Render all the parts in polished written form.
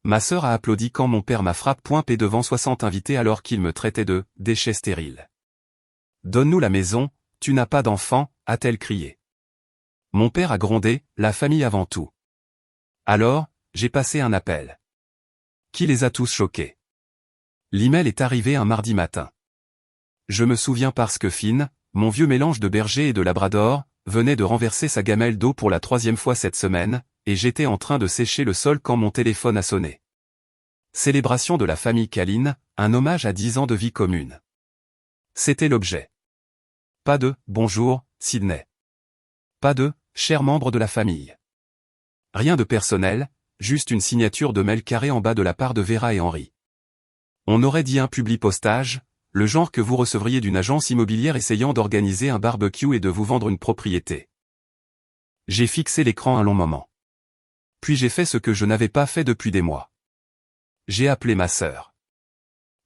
Ma sœur a applaudi quand mon père m'a frappé devant 60 invités alors qu'il me traitait de « déchet stérile ». « Donne-nous la maison, tu n'as pas d'enfant », a-t-elle crié. Mon père a grondé, la famille avant tout. Alors, j'ai passé un appel. Qui les a tous choqués. L'email est arrivé un mardi matin. Je me souviens parce que Finn, mon vieux mélange de berger et de labrador, venait de renverser sa gamelle d'eau pour la 3e fois cette semaine, et j'étais en train de sécher le sol quand mon téléphone a sonné. Célébration de la famille Calline, un hommage à 10 ans de vie commune. C'était l'objet. Pas de « Bonjour, Sydney ». Pas de « Chers membres de la famille ». Rien de personnel, juste une signature de mail carré en bas de la part de Vera et Henri. On aurait dit un publi-postage, le genre que vous recevriez d'une agence immobilière essayant d'organiser un barbecue et de vous vendre une propriété. J'ai fixé l'écran un long moment. Puis j'ai fait ce que je n'avais pas fait depuis des mois. J'ai appelé ma sœur.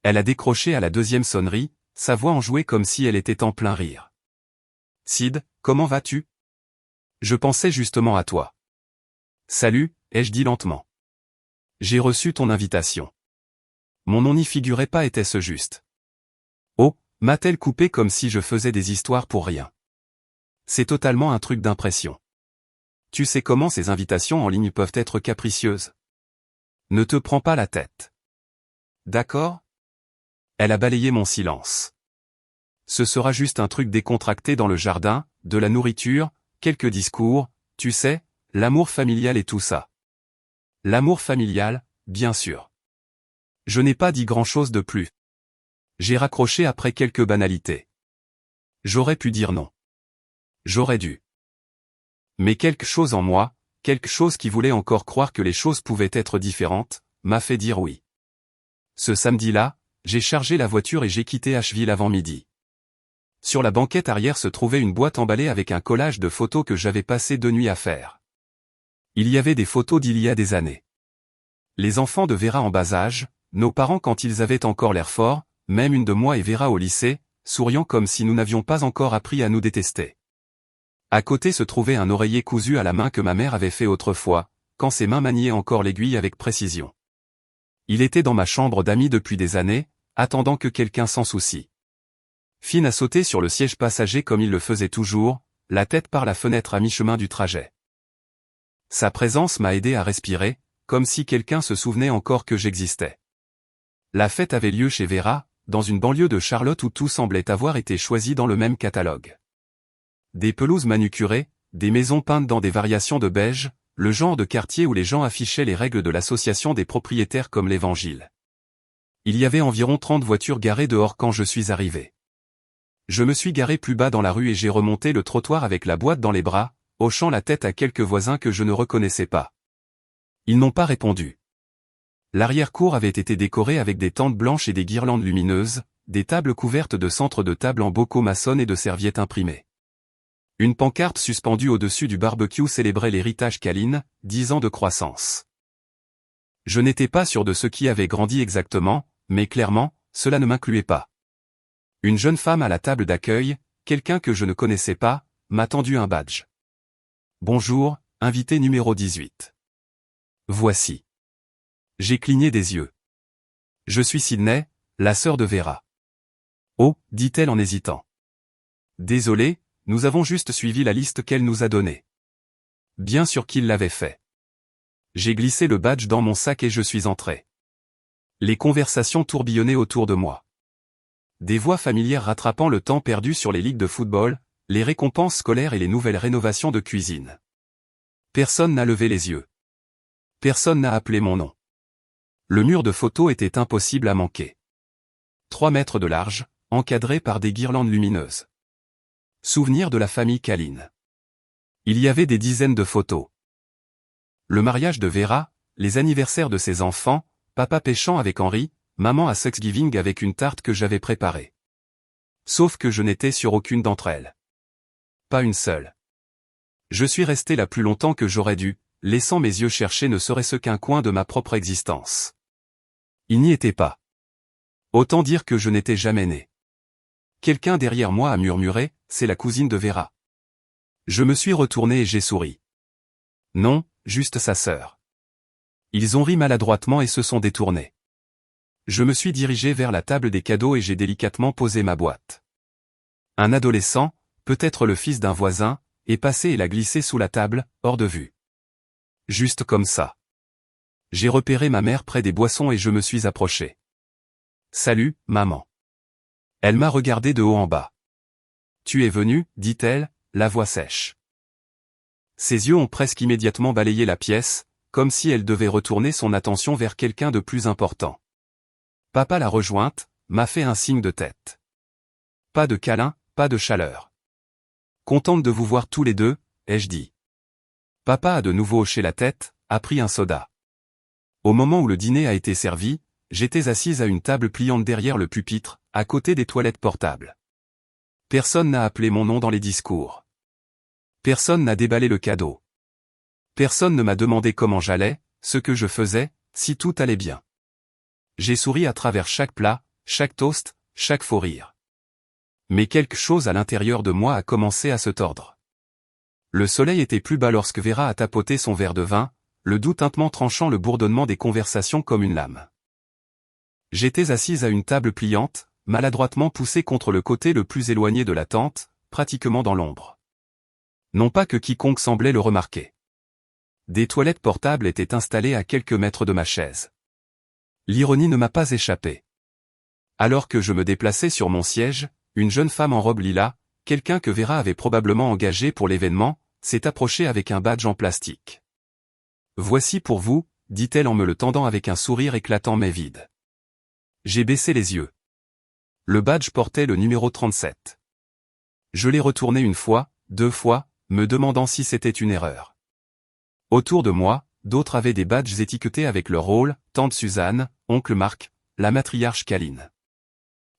Elle a décroché à la 2e sonnerie, sa voix enjouée comme si elle était en plein rire. « Sid, comment vas-tu ? Je pensais justement à toi. »« Salut », ai-je dit lentement. « J'ai reçu ton invitation. » Mon nom n'y figurait pas, était-ce juste? Oh, m'a-t-elle coupé comme si je faisais des histoires pour rien. C'est totalement un truc d'impression. Tu sais comment ces invitations en ligne peuvent être capricieuses. Ne te prends pas la tête. D'accord ? Elle a balayé mon silence. Ce sera juste un truc décontracté dans le jardin, de la nourriture, quelques discours, tu sais, l'amour familial et tout ça. L'amour familial, bien sûr. Je n'ai pas dit grand-chose de plus. J'ai raccroché après quelques banalités. J'aurais pu dire non. J'aurais dû. Mais quelque chose en moi, quelque chose qui voulait encore croire que les choses pouvaient être différentes, m'a fait dire oui. Ce samedi-là, j'ai chargé la voiture et j'ai quitté Asheville avant midi. Sur la banquette arrière se trouvait une boîte emballée avec un collage de photos que j'avais passé 2 nuits à faire. Il y avait des photos d'il y a des années. Les enfants de Vera en bas âge, nos parents quand ils avaient encore l'air forts, même une de moi et Vera au lycée, souriant comme si nous n'avions pas encore appris à nous détester. À côté se trouvait un oreiller cousu à la main que ma mère avait fait autrefois, quand ses mains maniaient encore l'aiguille avec précision. Il était dans ma chambre d'amis depuis des années, attendant que quelqu'un s'en soucie. Finn a sauté sur le siège passager comme il le faisait toujours, la tête par la fenêtre à mi-chemin du trajet. Sa présence m'a aidé à respirer, comme si quelqu'un se souvenait encore que j'existais. La fête avait lieu chez Vera, dans une banlieue de Charlotte où tout semblait avoir été choisi dans le même catalogue. Des pelouses manucurées, des maisons peintes dans des variations de beige, le genre de quartier où les gens affichaient les règles de l'association des propriétaires comme l'Évangile. Il y avait environ 30 voitures garées dehors quand je suis arrivé. Je me suis garé plus bas dans la rue et j'ai remonté le trottoir avec la boîte dans les bras, hochant la tête à quelques voisins que je ne reconnaissais pas. Ils n'ont pas répondu. L'arrière-cour avait été décorée avec des tentes blanches et des guirlandes lumineuses, des tables couvertes de centres de table en bocaux maçonnes et de serviettes imprimées. Une pancarte suspendue au-dessus du barbecue célébrait l'héritage Calline, 10 ans de croissance. Je n'étais pas sûr de ce qui avait grandi exactement, mais clairement, cela ne m'incluait pas. Une jeune femme à la table d'accueil, quelqu'un que je ne connaissais pas, m'a tendu un badge. Bonjour, invité numéro 18. Voici. J'ai cligné des yeux. Je suis Sydney, la sœur de Vera. Oh, dit-elle en hésitant. Désolé, nous avons juste suivi la liste qu'elle nous a donnée. Bien sûr qu'il l'avait fait. J'ai glissé le badge dans mon sac et je suis entré. Les conversations tourbillonnaient autour de moi. Des voix familières rattrapant le temps perdu sur les ligues de football, les récompenses scolaires et les nouvelles rénovations de cuisine. Personne n'a levé les yeux. Personne n'a appelé mon nom. Le mur de photos était impossible à manquer. 3 mètres de large, encadré par des guirlandes lumineuses. Souvenir de la famille Calline. Il y avait des dizaines de photos. Le mariage de Vera, les anniversaires de ses enfants, papa pêchant avec Henri, maman à Thanksgiving avec une tarte que j'avais préparée. Sauf que je n'étais sur aucune d'entre elles. Pas une seule. Je suis resté là plus longtemps que j'aurais dû, laissant mes yeux chercher ne serait-ce qu'un coin de ma propre existence. Il n'y était pas. Autant dire que je n'étais jamais né. Quelqu'un derrière moi a murmuré, c'est la cousine de Vera. Je me suis retourné et j'ai souri. Non, juste sa sœur. Ils ont ri maladroitement et se sont détournés. Je me suis dirigé vers la table des cadeaux et j'ai délicatement posé ma boîte. Un adolescent, peut-être le fils d'un voisin, est passé et l'a glissé sous la table, hors de vue. Juste comme ça. J'ai repéré ma mère près des boissons et je me suis approché. « Salut, maman. » Elle m'a regardé de haut en bas. « Tu es venue, dit-elle, la voix sèche. » Ses yeux ont presque immédiatement balayé la pièce, comme si elle devait retourner son attention vers quelqu'un de plus important. Papa l'a rejointe, m'a fait un signe de tête. Pas de câlin, pas de chaleur. Contente de vous voir tous les deux, ai-je dit. Papa a de nouveau hoché la tête, a pris un soda. Au moment où le dîner a été servi, j'étais assise à une table pliante derrière le pupitre, à côté des toilettes portables. Personne n'a appelé mon nom dans les discours. Personne n'a déballé le cadeau. Personne ne m'a demandé comment j'allais, ce que je faisais, si tout allait bien. J'ai souri à travers chaque plat, chaque toast, chaque faux rire. Mais quelque chose à l'intérieur de moi a commencé à se tordre. Le soleil était plus bas lorsque Vera a tapoté son verre de vin, le doux tintement tranchant le bourdonnement des conversations comme une lame. J'étais assise à une table pliante, maladroitement poussée contre le côté le plus éloigné de la tente, pratiquement dans l'ombre. Non pas que quiconque semblait le remarquer. Des toilettes portables étaient installées à quelques mètres de ma chaise. L'ironie ne m'a pas échappé. Alors que je me déplaçais sur mon siège, une jeune femme en robe lilas, quelqu'un que Vera avait probablement engagé pour l'événement, s'est approchée avec un badge en plastique. « Voici pour vous », dit-elle en me le tendant avec un sourire éclatant mais vide. J'ai baissé les yeux. Le badge portait le numéro 37. Je l'ai retourné une fois, deux fois, me demandant si c'était une erreur. Autour de moi, d'autres avaient des badges étiquetés avec leur rôle, tante Suzanne, oncle Marc, la matriarche Caline.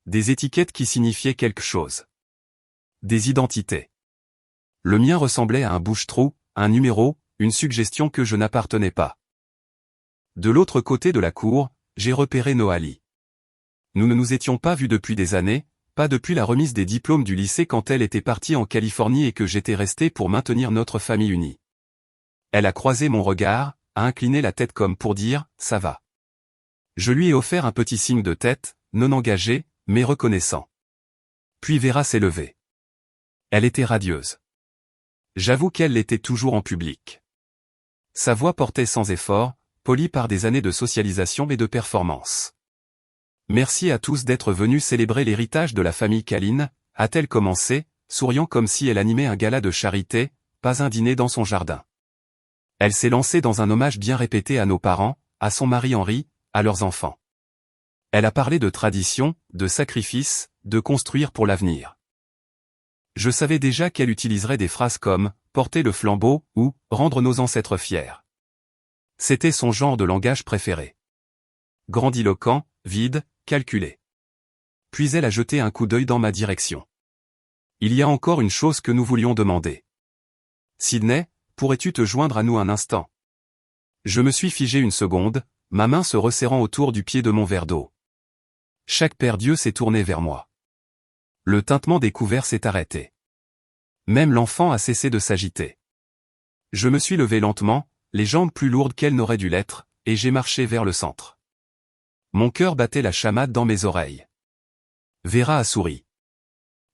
Des étiquettes qui signifiaient quelque chose. Des identités. Le mien ressemblait à un bouche-trou, un numéro, une suggestion que je n'appartenais pas. De l'autre côté de la cour, j'ai repéré Noali. Nous ne nous étions pas vus depuis des années, pas depuis la remise des diplômes du lycée quand elle était partie en Californie et que j'étais resté pour maintenir notre famille unie. Elle a croisé mon regard, a incliné la tête comme pour dire « ça va ». Je lui ai offert un petit signe de tête, non engagé, mais reconnaissant. Puis Vera s'est levée. Elle était radieuse. J'avoue qu'elle l'était toujours en public. Sa voix portait sans effort, polie par des années de socialisation et de performance. Merci à tous d'être venus célébrer l'héritage de la famille Caline, a-t-elle commencé, souriant comme si elle animait un gala de charité, pas un dîner dans son jardin. Elle s'est lancée dans un hommage bien répété à nos parents, à son mari Henri, à leurs enfants. Elle a parlé de tradition, de sacrifice, de construire pour l'avenir. Je savais déjà qu'elle utiliserait des phrases comme « porter le flambeau » ou « rendre nos ancêtres fiers ». C'était son genre de langage préféré. Grandiloquent, vide, calculé. Puis elle a jeté un coup d'œil dans ma direction. Il y a encore une chose que nous voulions demander. Sydney, pourrais-tu te joindre à nous un instant? Je me suis figé une seconde, ma main se resserrant autour du pied de mon verre d'eau. Chaque paire d'yeux s'est tourné vers moi. Le tintement des couverts s'est arrêté. Même l'enfant a cessé de s'agiter. Je me suis levé lentement, les jambes plus lourdes qu'elles n'auraient dû l'être, et j'ai marché vers le centre. Mon cœur battait la chamade dans mes oreilles. Vera a souri.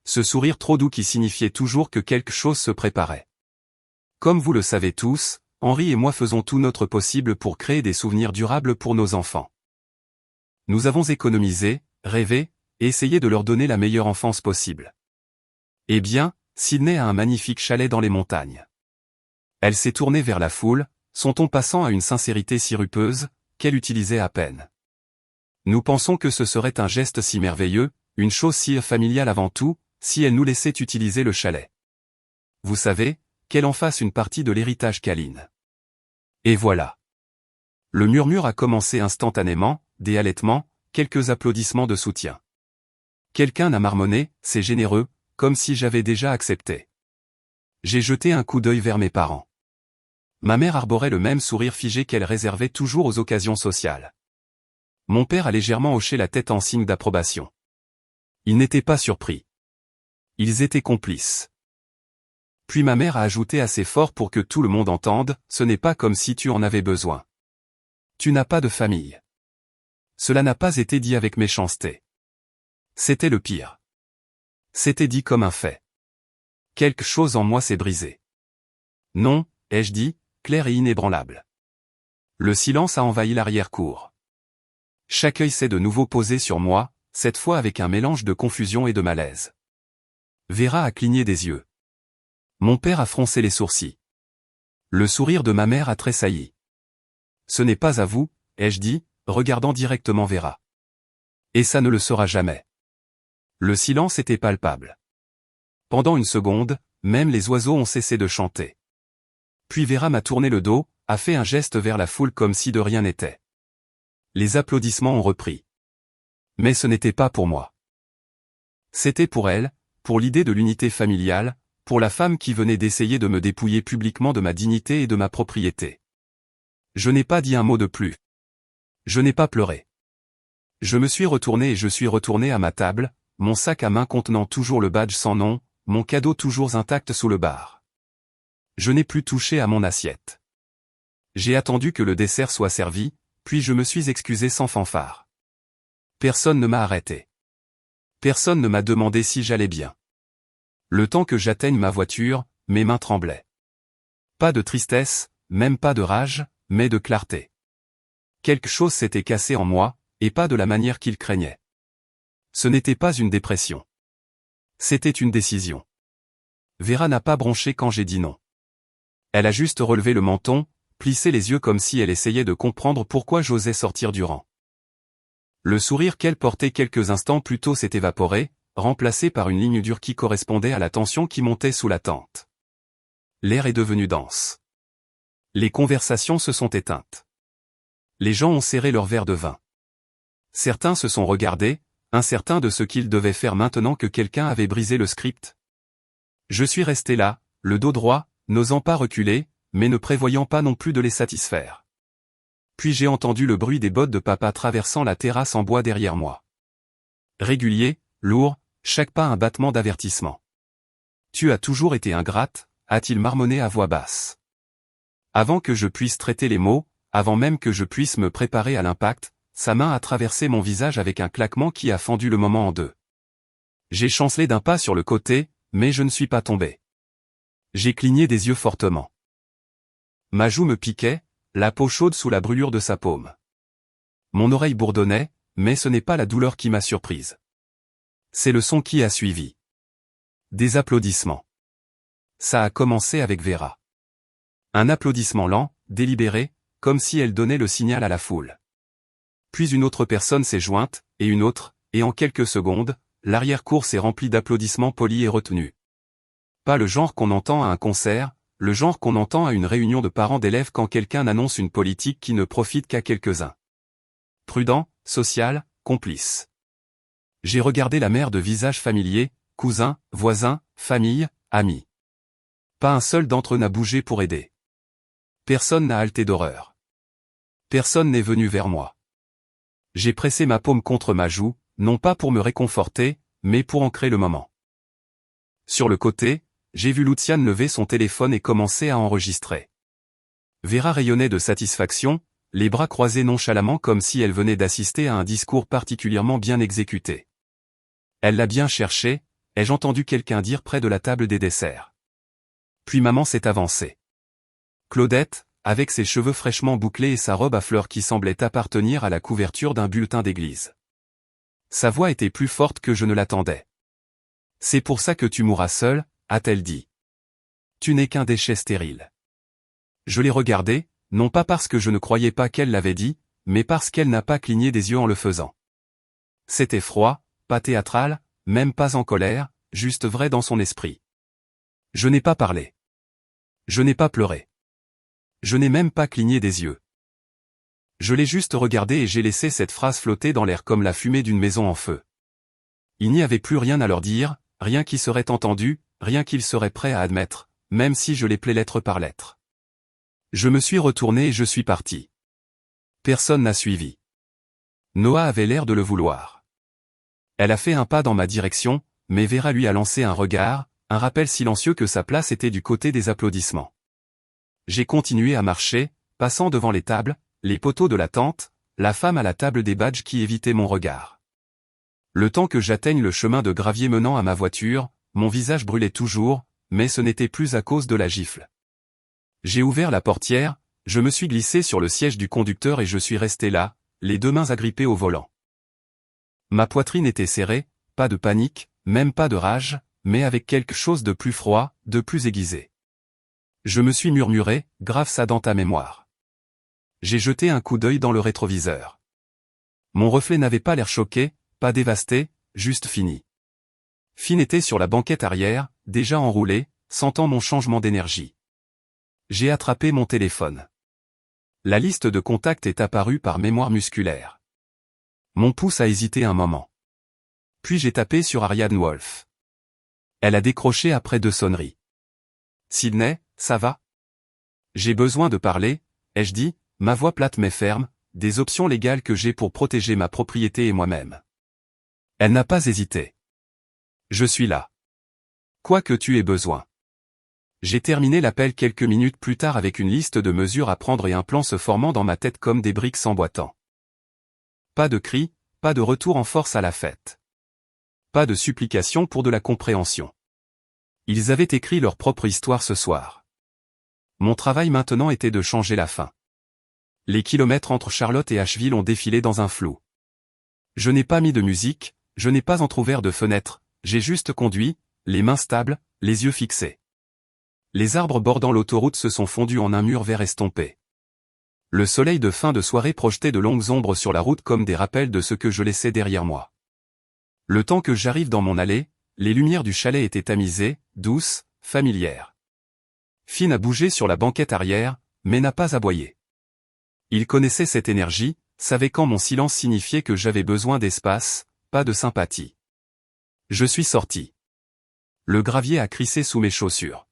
Ce sourire trop doux qui signifiait toujours que quelque chose se préparait. Comme vous le savez tous, Henri et moi faisons tout notre possible pour créer des souvenirs durables pour nos enfants. Nous avons économisé, rêvé, et essayé de leur donner la meilleure enfance possible. Eh bien, Sydney a un magnifique chalet dans les montagnes. Elle s'est tournée vers la foule, son ton passant à une sincérité si rupeuse, qu'elle utilisait à peine. Nous pensons que ce serait un geste si merveilleux, une chose si familiale avant tout, si elle nous laissait utiliser le chalet. Vous savez, qu'elle en fasse une partie de l'héritage Caline. Et voilà. Le murmure a commencé instantanément, des halètements, quelques applaudissements de soutien. Quelqu'un a marmonné, c'est généreux, comme si j'avais déjà accepté. J'ai jeté un coup d'œil vers mes parents. Ma mère arborait le même sourire figé qu'elle réservait toujours aux occasions sociales. Mon père a légèrement hoché la tête en signe d'approbation. Il n'était pas surpris. Ils étaient complices. Puis ma mère a ajouté assez fort pour que tout le monde entende, ce n'est pas comme si tu en avais besoin. Tu n'as pas de famille. Cela n'a pas été dit avec méchanceté. C'était le pire. C'était dit comme un fait. Quelque chose en moi s'est brisé. Non, ai-je dit, clair et inébranlable. Le silence a envahi l'arrière-cour. Chaque œil s'est de nouveau posé sur moi, cette fois avec un mélange de confusion et de malaise. Vera a cligné des yeux. Mon père a froncé les sourcils. Le sourire de ma mère a tressailli. Ce n'est pas à vous, ai-je dit, regardant directement Vera. Et ça ne le sera jamais. Le silence était palpable. Pendant une seconde, même les oiseaux ont cessé de chanter. Puis Vera m'a tourné le dos, a fait un geste vers la foule comme si de rien n'était. Les applaudissements ont repris. Mais ce n'était pas pour moi. C'était pour elle, pour l'idée de l'unité familiale, pour la femme qui venait d'essayer de me dépouiller publiquement de ma dignité et de ma propriété. Je n'ai pas dit un mot de plus. Je n'ai pas pleuré. Je me suis retourné et je suis retourné à ma table, mon sac à main contenant toujours le badge sans nom, mon cadeau toujours intact sous le bar. Je n'ai plus touché à mon assiette. J'ai attendu que le dessert soit servi, puis je me suis excusé sans fanfare. Personne ne m'a arrêté. Personne ne m'a demandé si j'allais bien. Le temps que j'atteigne ma voiture, mes mains tremblaient. Pas de tristesse, même pas de rage, mais de clarté. Quelque chose s'était cassé en moi, et pas de la manière qu'il craignait. Ce n'était pas une dépression. C'était une décision. Vera n'a pas bronché quand j'ai dit non. Elle a juste relevé le menton, plissé les yeux comme si elle essayait de comprendre pourquoi j'osais sortir du rang. Le sourire qu'elle portait quelques instants plus tôt s'est évaporé, remplacé par une ligne dure qui correspondait à la tension qui montait sous la tente. L'air est devenu dense. Les conversations se sont éteintes. Les gens ont serré leur verre de vin. Certains se sont regardés, incertains de ce qu'ils devaient faire maintenant que quelqu'un avait brisé le script. Je suis resté là, le dos droit, n'osant pas reculer, mais ne prévoyant pas non plus de les satisfaire. Puis j'ai entendu le bruit des bottes de papa traversant la terrasse en bois derrière moi. Régulier, lourd, chaque pas un battement d'avertissement. Tu as toujours été ingrate, a-t-il marmonné à voix basse. Avant que je puisse traiter les mots, avant même que je puisse me préparer à l'impact, sa main a traversé mon visage avec un claquement qui a fendu le moment en deux. J'ai chancelé d'un pas sur le côté, mais je ne suis pas tombé. J'ai cligné des yeux fortement. Ma joue me piquait, la peau chaude sous la brûlure de sa paume. Mon oreille bourdonnait, mais ce n'est pas la douleur qui m'a surprise. C'est le son qui a suivi. Des applaudissements. Ça a commencé avec Vera. Un applaudissement lent, délibéré, comme si elle donnait le signal à la foule. Puis une autre personne s'est jointe, et une autre, et en quelques secondes, l'arrière-cour s'est remplie d'applaudissements polis et retenus. Pas le genre qu'on entend à un concert, le genre qu'on entend à une réunion de parents d'élèves quand quelqu'un annonce une politique qui ne profite qu'à quelques-uns. Prudent, social, complice. J'ai regardé la mer de visages familiers, cousins, voisins, famille, amis. Pas un seul d'entre eux n'a bougé pour aider. Personne n'a halté d'horreur. Personne n'est venu vers moi. J'ai pressé ma paume contre ma joue, non pas pour me réconforter, mais pour ancrer le moment. Sur le côté, j'ai vu Luciane lever son téléphone et commencer à enregistrer. Vera rayonnait de satisfaction, les bras croisés nonchalamment comme si elle venait d'assister à un discours particulièrement bien exécuté. Elle l'a bien cherché, ai-je entendu quelqu'un dire près de la table des desserts. Puis maman s'est avancée. Claudette, avec ses cheveux fraîchement bouclés et sa robe à fleurs qui semblait appartenir à la couverture d'un bulletin d'église. Sa voix était plus forte que je ne l'attendais. C'est pour ça que tu mourras seule, a-t-elle dit. Tu n'es qu'un déchet stérile. Je l'ai regardée, non pas parce que je ne croyais pas qu'elle l'avait dit, mais parce qu'elle n'a pas cligné des yeux en le faisant. C'était froid, pas théâtral, même pas en colère, juste vrai dans son esprit. Je n'ai pas parlé. Je n'ai pas pleuré. Je n'ai même pas cligné des yeux. Je l'ai juste regardé et j'ai laissé cette phrase flotter dans l'air comme la fumée d'une maison en feu. Il n'y avait plus rien à leur dire, rien qui serait entendu, rien qu'ils seraient prêts à admettre, même si je l'appelais lettre par lettre. Je me suis retourné et je suis parti. Personne n'a suivi. Noah avait l'air de le vouloir. Elle a fait un pas dans ma direction, mais Vera lui a lancé un regard, un rappel silencieux que sa place était du côté des applaudissements. J'ai continué à marcher, passant devant les tables, les poteaux de la tente, la femme à la table des badges qui évitait mon regard. Le temps que j'atteigne le chemin de gravier menant à ma voiture, mon visage brûlait toujours, mais ce n'était plus à cause de la gifle. J'ai ouvert la portière, je me suis glissé sur le siège du conducteur et je suis resté là, les deux mains agrippées au volant. Ma poitrine était serrée, pas de panique, même pas de rage, mais avec quelque chose de plus froid, de plus aiguisé. Je me suis murmuré, grave ça dans ta mémoire. J'ai jeté un coup d'œil dans le rétroviseur. Mon reflet n'avait pas l'air choqué, pas dévasté, juste fini. Finn était sur la banquette arrière, déjà enroulé, sentant mon changement d'énergie. J'ai attrapé mon téléphone. La liste de contacts est apparue par mémoire musculaire. Mon pouce a hésité un moment. Puis j'ai tapé sur Ariane Wolf. Elle a décroché après 2 sonneries. Sydney, ça va? J'ai besoin de parler, ai-je dit, ma voix plate mais ferme, des options légales que j'ai pour protéger ma propriété et moi-même. Elle n'a pas hésité. Je suis là. Quoi que tu aies besoin. J'ai terminé l'appel quelques minutes plus tard avec une liste de mesures à prendre et un plan se formant dans ma tête comme des briques s'emboîtant. Pas de cris, pas de retour en force à la fête. Pas de supplication pour de la compréhension. Ils avaient écrit leur propre histoire ce soir. Mon travail maintenant était de changer la fin. Les kilomètres entre Charlotte et Asheville ont défilé dans un flou. Je n'ai pas mis de musique, je n'ai pas entrouvert de fenêtre, j'ai juste conduit, les mains stables, les yeux fixés. Les arbres bordant l'autoroute se sont fondus en un mur vert estompé. Le soleil de fin de soirée projetait de longues ombres sur la route comme des rappels de ce que je laissais derrière moi. Le temps que j'arrive dans mon allée, les lumières du chalet étaient tamisées, douces, familières. Finn a bougé sur la banquette arrière, mais n'a pas aboyé. Il connaissait cette énergie, savait quand mon silence signifiait que j'avais besoin d'espace, pas de sympathie. Je suis sorti. Le gravier a crissé sous mes chaussures.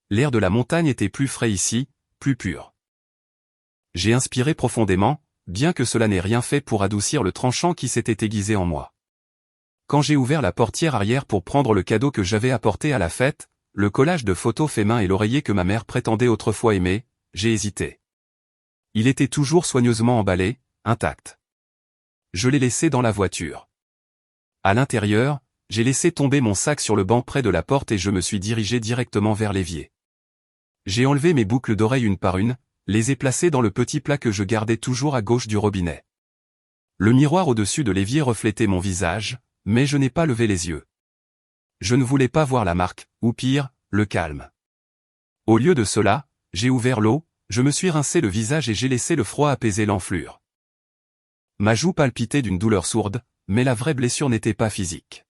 L'air de la montagne était plus frais ici, plus pur. J'ai inspiré profondément, bien que cela n'ait rien fait pour adoucir le tranchant qui s'était aiguisé en moi. Quand j'ai ouvert la portière arrière pour prendre le cadeau que j'avais apporté à la fête, le collage de photos fait main et l'oreiller que ma mère prétendait autrefois aimer, j'ai hésité. Il était toujours soigneusement emballé, intact. Je l'ai laissé dans la voiture. À l'intérieur, j'ai laissé tomber mon sac sur le banc près de la porte et je me suis dirigé directement vers l'évier. J'ai enlevé mes boucles d'oreilles une par une, les ai placées dans le petit plat que je gardais toujours à gauche du robinet. Le miroir au-dessus de l'évier reflétait mon visage, mais je n'ai pas levé les yeux. Je ne voulais pas voir la marque, ou pire, le calme. Au lieu de cela, j'ai ouvert l'eau, je me suis rincé le visage et j'ai laissé le froid apaiser l'enflure. Ma joue palpitait d'une douleur sourde, mais la vraie blessure n'était pas physique.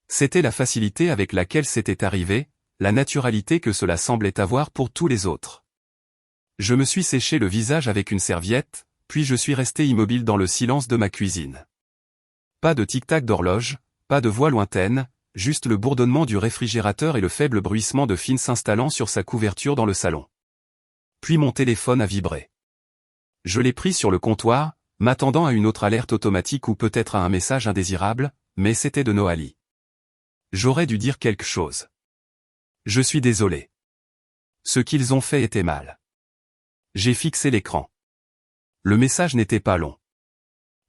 C'était la facilité avec laquelle c'était arrivé, la naturalité que cela semblait avoir pour tous les autres. Je me suis séché le visage avec une serviette, puis je suis resté immobile dans le silence de ma cuisine. Pas de tic-tac d'horloge, pas de voix lointaine, juste le bourdonnement du réfrigérateur et le faible bruissement de Finn s'installant sur sa couverture dans le salon. Puis mon téléphone a vibré. Je l'ai pris sur le comptoir, m'attendant à une autre alerte automatique ou peut-être à un message indésirable, mais c'était de Noali. J'aurais dû dire quelque chose. Je suis désolé. Ce qu'ils ont fait était mal. J'ai fixé l'écran. Le message n'était pas long.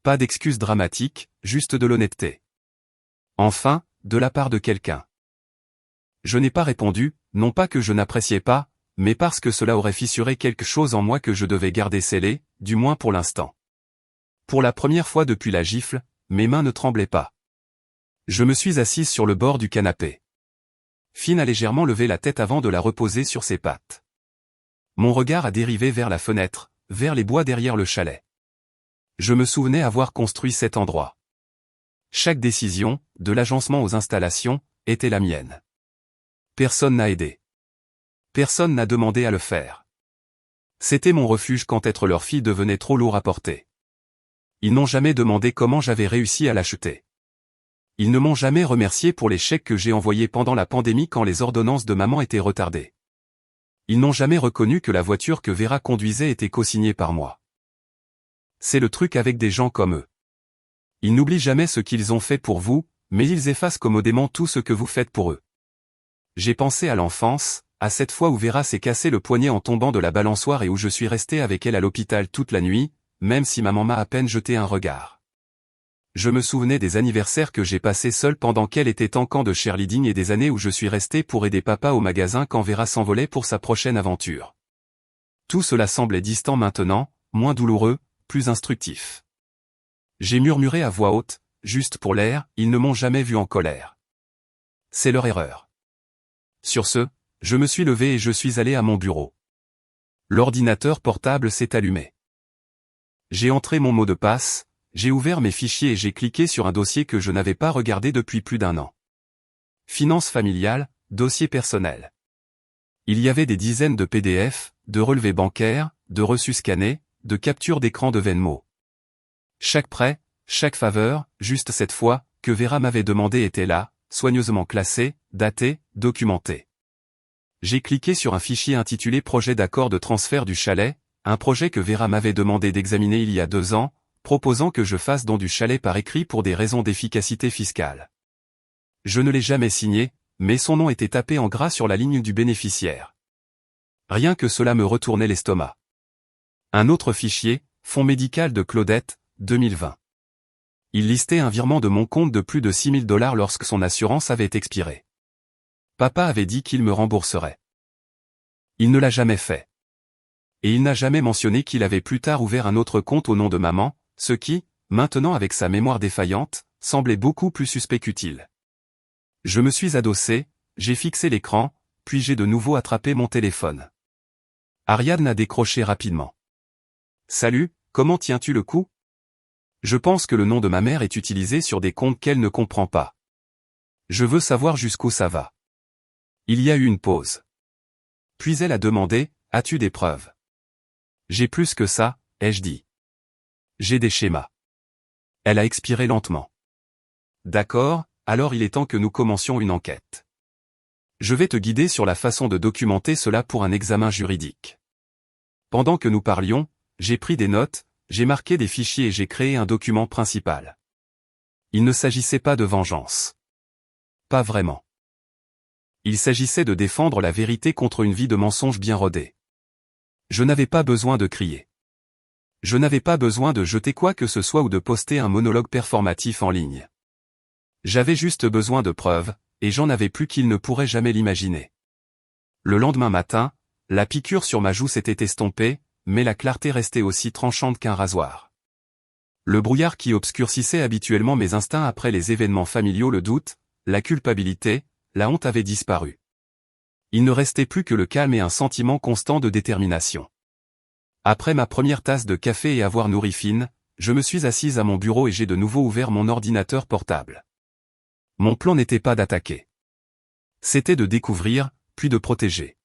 Pas d'excuses dramatiques, juste de l'honnêteté. Enfin, de la part de quelqu'un. Je n'ai pas répondu, non pas que je n'appréciais pas, mais parce que cela aurait fissuré quelque chose en moi que je devais garder scellé, du moins pour l'instant. Pour la première fois depuis la gifle, mes mains ne tremblaient pas. Je me suis assise sur le bord du canapé. Finn a légèrement levé la tête avant de la reposer sur ses pattes. Mon regard a dérivé vers la fenêtre, vers les bois derrière le chalet. Je me souvenais avoir construit cet endroit. Chaque décision, de l'agencement aux installations, était la mienne. Personne n'a aidé. Personne n'a demandé à le faire. C'était mon refuge quand être leur fille devenait trop lourd à porter. Ils n'ont jamais demandé comment j'avais réussi à l'acheter. Ils ne m'ont jamais remercié pour les chèques que j'ai envoyés pendant la pandémie quand les ordonnances de maman étaient retardées. Ils n'ont jamais reconnu que la voiture que Vera conduisait était co-signée par moi. C'est le truc avec des gens comme eux. Ils n'oublient jamais ce qu'ils ont fait pour vous, mais ils effacent commodément tout ce que vous faites pour eux. J'ai pensé à l'enfance, à cette fois où Vera s'est cassé le poignet en tombant de la balançoire et où je suis resté avec elle à l'hôpital toute la nuit, même si maman m'a à peine jeté un regard. Je me souvenais des anniversaires que j'ai passés seul pendant qu'elle était en camp de cheerleading et des années où je suis resté pour aider papa au magasin quand Vera s'envolait pour sa prochaine aventure. Tout cela semblait distant maintenant, moins douloureux, plus instructif. J'ai murmuré à voix haute, juste pour l'air, ils ne m'ont jamais vu en colère. C'est leur erreur. Sur ce, je me suis levé et je suis allé à mon bureau. L'ordinateur portable s'est allumé. J'ai entré mon mot de passe, j'ai ouvert mes fichiers et j'ai cliqué sur un dossier que je n'avais pas regardé depuis plus d'1 an. Finances familiales, dossier personnel. Il y avait des dizaines de PDF, de relevés bancaires, de reçus scannés, de captures d'écran de Venmo. Chaque prêt, chaque faveur, juste cette fois, que Vera m'avait demandé était là, soigneusement classé, daté, documenté. J'ai cliqué sur un fichier intitulé Projet d'accord de transfert du chalet, un projet que Vera m'avait demandé d'examiner il y a 2 ans, proposant que je fasse don du chalet par écrit pour des raisons d'efficacité fiscale. Je ne l'ai jamais signé, mais son nom était tapé en gras sur la ligne du bénéficiaire. Rien que cela me retournait l'estomac. Un autre fichier, fonds médical de Claudette, 2020. Il listait un virement de mon compte de plus de $6 000 lorsque son assurance avait expiré. Papa avait dit qu'il me rembourserait. Il ne l'a jamais fait. Et il n'a jamais mentionné qu'il avait plus tard ouvert un autre compte au nom de maman, ce qui, maintenant avec sa mémoire défaillante, semblait beaucoup plus suspect qu'utile. Je me suis adossé, j'ai fixé l'écran, puis j'ai de nouveau attrapé mon téléphone. Ariadne a décroché rapidement. « Salut, comment tiens-tu le coup ? Je pense que le nom de ma mère est utilisé sur des comptes qu'elle ne comprend pas. Je veux savoir jusqu'où ça va. » Il y a eu une pause. Puis elle a demandé, « As-tu des preuves ? » J'ai plus que ça, ai-je dit. J'ai des schémas. Elle a expiré lentement. D'accord, alors il est temps que nous commencions une enquête. Je vais te guider sur la façon de documenter cela pour un examen juridique. Pendant que nous parlions, j'ai pris des notes, j'ai marqué des fichiers et j'ai créé un document principal. Il ne s'agissait pas de vengeance. Pas vraiment. Il s'agissait de défendre la vérité contre une vie de mensonges bien rodée. Je n'avais pas besoin de crier. Je n'avais pas besoin de jeter quoi que ce soit ou de poster un monologue performatif en ligne. J'avais juste besoin de preuves, et j'en avais plus qu'il ne pourrait jamais l'imaginer. Le lendemain matin, la piqûre sur ma joue s'était estompée, mais la clarté restait aussi tranchante qu'un rasoir. Le brouillard qui obscurcissait habituellement mes instincts après les événements familiaux, le doute, la culpabilité, la honte avaient disparu. Il ne restait plus que le calme et un sentiment constant de détermination. Après ma première tasse de café et avoir nourri Finn, je me suis assise à mon bureau et j'ai de nouveau ouvert mon ordinateur portable. Mon plan n'était pas d'attaquer. C'était de découvrir, puis de protéger.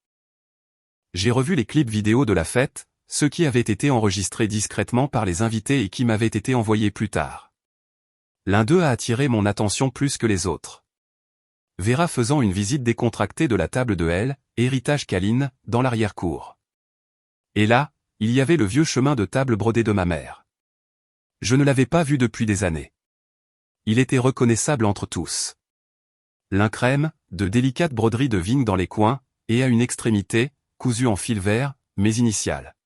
J'ai revu les clips vidéo de la fête, ceux qui avaient été enregistrés discrètement par les invités et qui m'avaient été envoyés plus tard. L'un d'eux a attiré mon attention plus que les autres. Vera faisant une visite décontractée de la table de L, héritage câline, dans l'arrière-cour. Et là, il y avait le vieux chemin de table brodé de ma mère. Je ne l'avais pas vu depuis des années. Il était reconnaissable entre tous. Lin crème, de délicates broderies de vigne dans les coins, et à une extrémité, cousue en fil vert, mes initiales.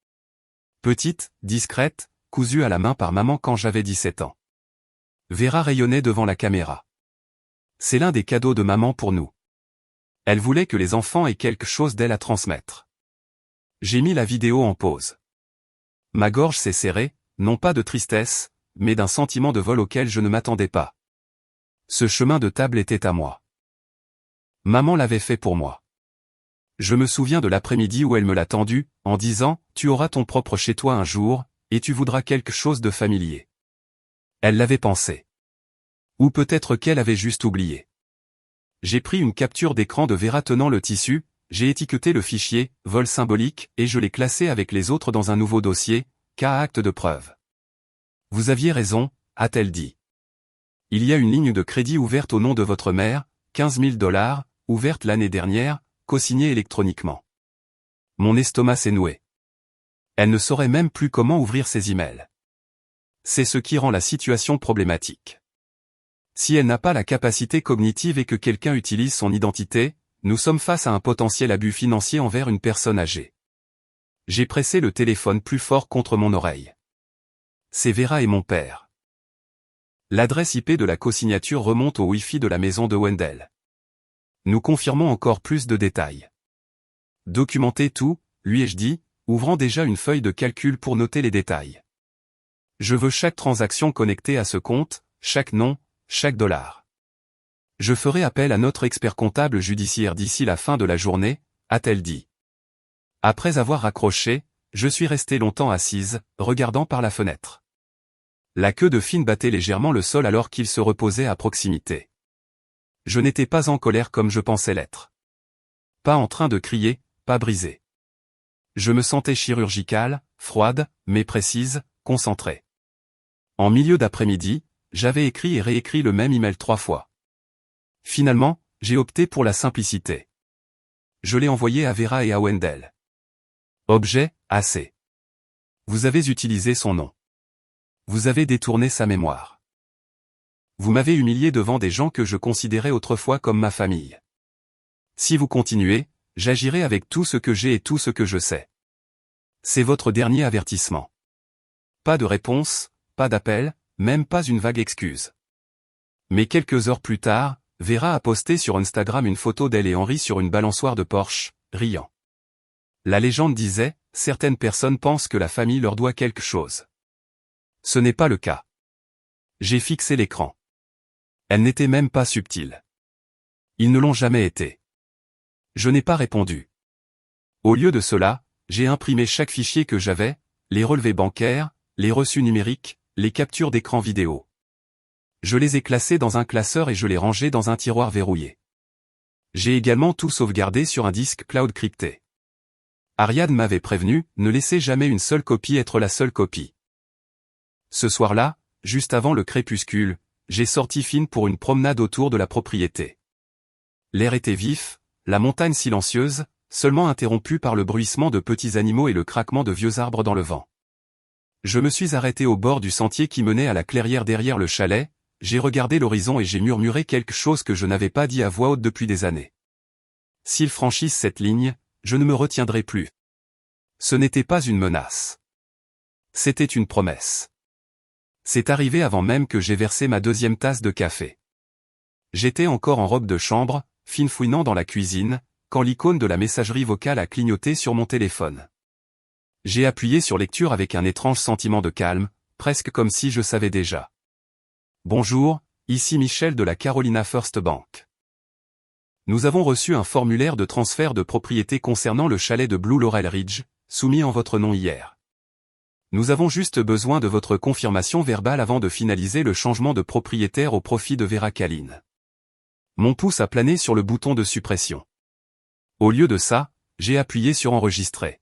Petite, discrète, cousue à la main par maman quand j'avais 17 ans. Vera rayonnait devant la caméra. C'est l'un des cadeaux de maman pour nous. Elle voulait que les enfants aient quelque chose d'elle à transmettre. J'ai mis la vidéo en pause. Ma gorge s'est serrée, non pas de tristesse, mais d'un sentiment de vol auquel je ne m'attendais pas. Ce chemin de table était à moi. Maman l'avait fait pour moi. Je me souviens de l'après-midi où elle me l'a tendu, en disant « Tu auras ton propre chez toi un jour, et tu voudras quelque chose de familier. » Elle l'avait pensé. Ou peut-être qu'elle avait juste oublié. J'ai pris une capture d'écran de Vera tenant le tissu, j'ai étiqueté le fichier « vol symbolique » et je l'ai classé avec les autres dans un nouveau dossier, cas acte de preuve. Vous aviez raison, a-t-elle dit. Il y a une ligne de crédit ouverte au nom de votre mère, $15 000, ouverte l'année dernière, co-signée électroniquement. Mon estomac s'est noué. Elle ne saurait même plus comment ouvrir ses emails. C'est ce qui rend la situation problématique. Si elle n'a pas la capacité cognitive et que quelqu'un utilise son identité, nous sommes face à un potentiel abus financier envers une personne âgée. J'ai pressé le téléphone plus fort contre mon oreille. C'est Vera et mon père. L'adresse IP de la cosignature remonte au Wi-Fi de la maison de Wendell. Nous confirmons encore plus de détails. Documentez tout, lui ai-je dit, ouvrant déjà une feuille de calcul pour noter les détails. Je veux chaque transaction connectée à ce compte, chaque nom, chaque dollar. Je ferai appel à notre expert comptable judiciaire d'ici la fin de la journée, a-t-elle dit. Après avoir raccroché, je suis resté longtemps assise, regardant par la fenêtre. La queue de Finn battait légèrement le sol alors qu'il se reposait à proximité. Je n'étais pas en colère comme je pensais l'être. Pas en train de crier, pas brisé. Je me sentais chirurgicale, froide, mais précise, concentrée. En milieu d'après-midi, j'avais écrit et réécrit le même email 3 fois. Finalement, j'ai opté pour la simplicité. Je l'ai envoyé à Vera et à Wendell. Objet, assez. Vous avez utilisé son nom. Vous avez détourné sa mémoire. Vous m'avez humilié devant des gens que je considérais autrefois comme ma famille. Si vous continuez, j'agirai avec tout ce que j'ai et tout ce que je sais. C'est votre dernier avertissement. Pas de réponse, pas d'appel, même pas une vague excuse. Mais quelques heures plus tard, Vera a posté sur Instagram une photo d'elle et Henry sur une balançoire de Porsche, riant. La légende disait, certaines personnes pensent que la famille leur doit quelque chose. Ce n'est pas le cas. J'ai fixé l'écran. Elle n'était même pas subtile. Ils ne l'ont jamais été. Je n'ai pas répondu. Au lieu de cela, j'ai imprimé chaque fichier que j'avais, les relevés bancaires, les reçus numériques, les captures d'écran vidéo. Je les ai classés dans un classeur et je les rangés dans un tiroir verrouillé. J'ai également tout sauvegardé sur un disque cloud crypté. Ariane m'avait prévenu, ne laissez jamais une seule copie être la seule copie. Ce soir-là, juste avant le crépuscule, j'ai sorti Finn pour une promenade autour de la propriété. L'air était vif, la montagne silencieuse, seulement interrompue par le bruissement de petits animaux et le craquement de vieux arbres dans le vent. Je me suis arrêté au bord du sentier qui menait à la clairière derrière le chalet, j'ai regardé l'horizon et j'ai murmuré quelque chose que je n'avais pas dit à voix haute depuis des années. S'ils franchissent cette ligne, je ne me retiendrai plus. Ce n'était pas une menace. C'était une promesse. C'est arrivé avant même que j'aie versé ma deuxième tasse de café. J'étais encore en robe de chambre, fouinant dans la cuisine, quand l'icône de la messagerie vocale a clignoté sur mon téléphone. J'ai appuyé sur lecture avec un étrange sentiment de calme, presque comme si je savais déjà. Bonjour, ici Michel de la Carolina First Bank. Nous avons reçu un formulaire de transfert de propriété concernant le chalet de Blue Laurel Ridge, soumis en votre nom hier. Nous avons juste besoin de votre confirmation verbale avant de finaliser le changement de propriétaire au profit de Vera Kalin. Mon pouce a plané sur le bouton de suppression. Au lieu de ça, j'ai appuyé sur enregistrer.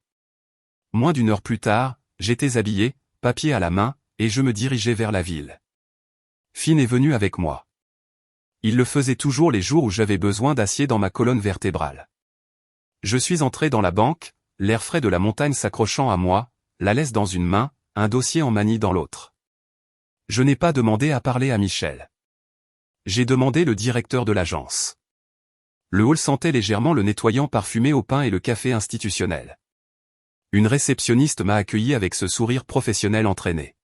Moins d'une heure plus tard, j'étais habillé, papier à la main, et je me dirigeais vers la ville. Finn est venu avec moi. Il le faisait toujours les jours où j'avais besoin d'acier dans ma colonne vertébrale. Je suis entré dans la banque, l'air frais de la montagne s'accrochant à moi, la laisse dans une main, un dossier en manie dans l'autre. Je n'ai pas demandé à parler à Michel. J'ai demandé le directeur de l'agence. Le hall sentait légèrement le nettoyant parfumé au pain et le café institutionnel. Une réceptionniste m'a accueilli avec ce sourire professionnel entraîné.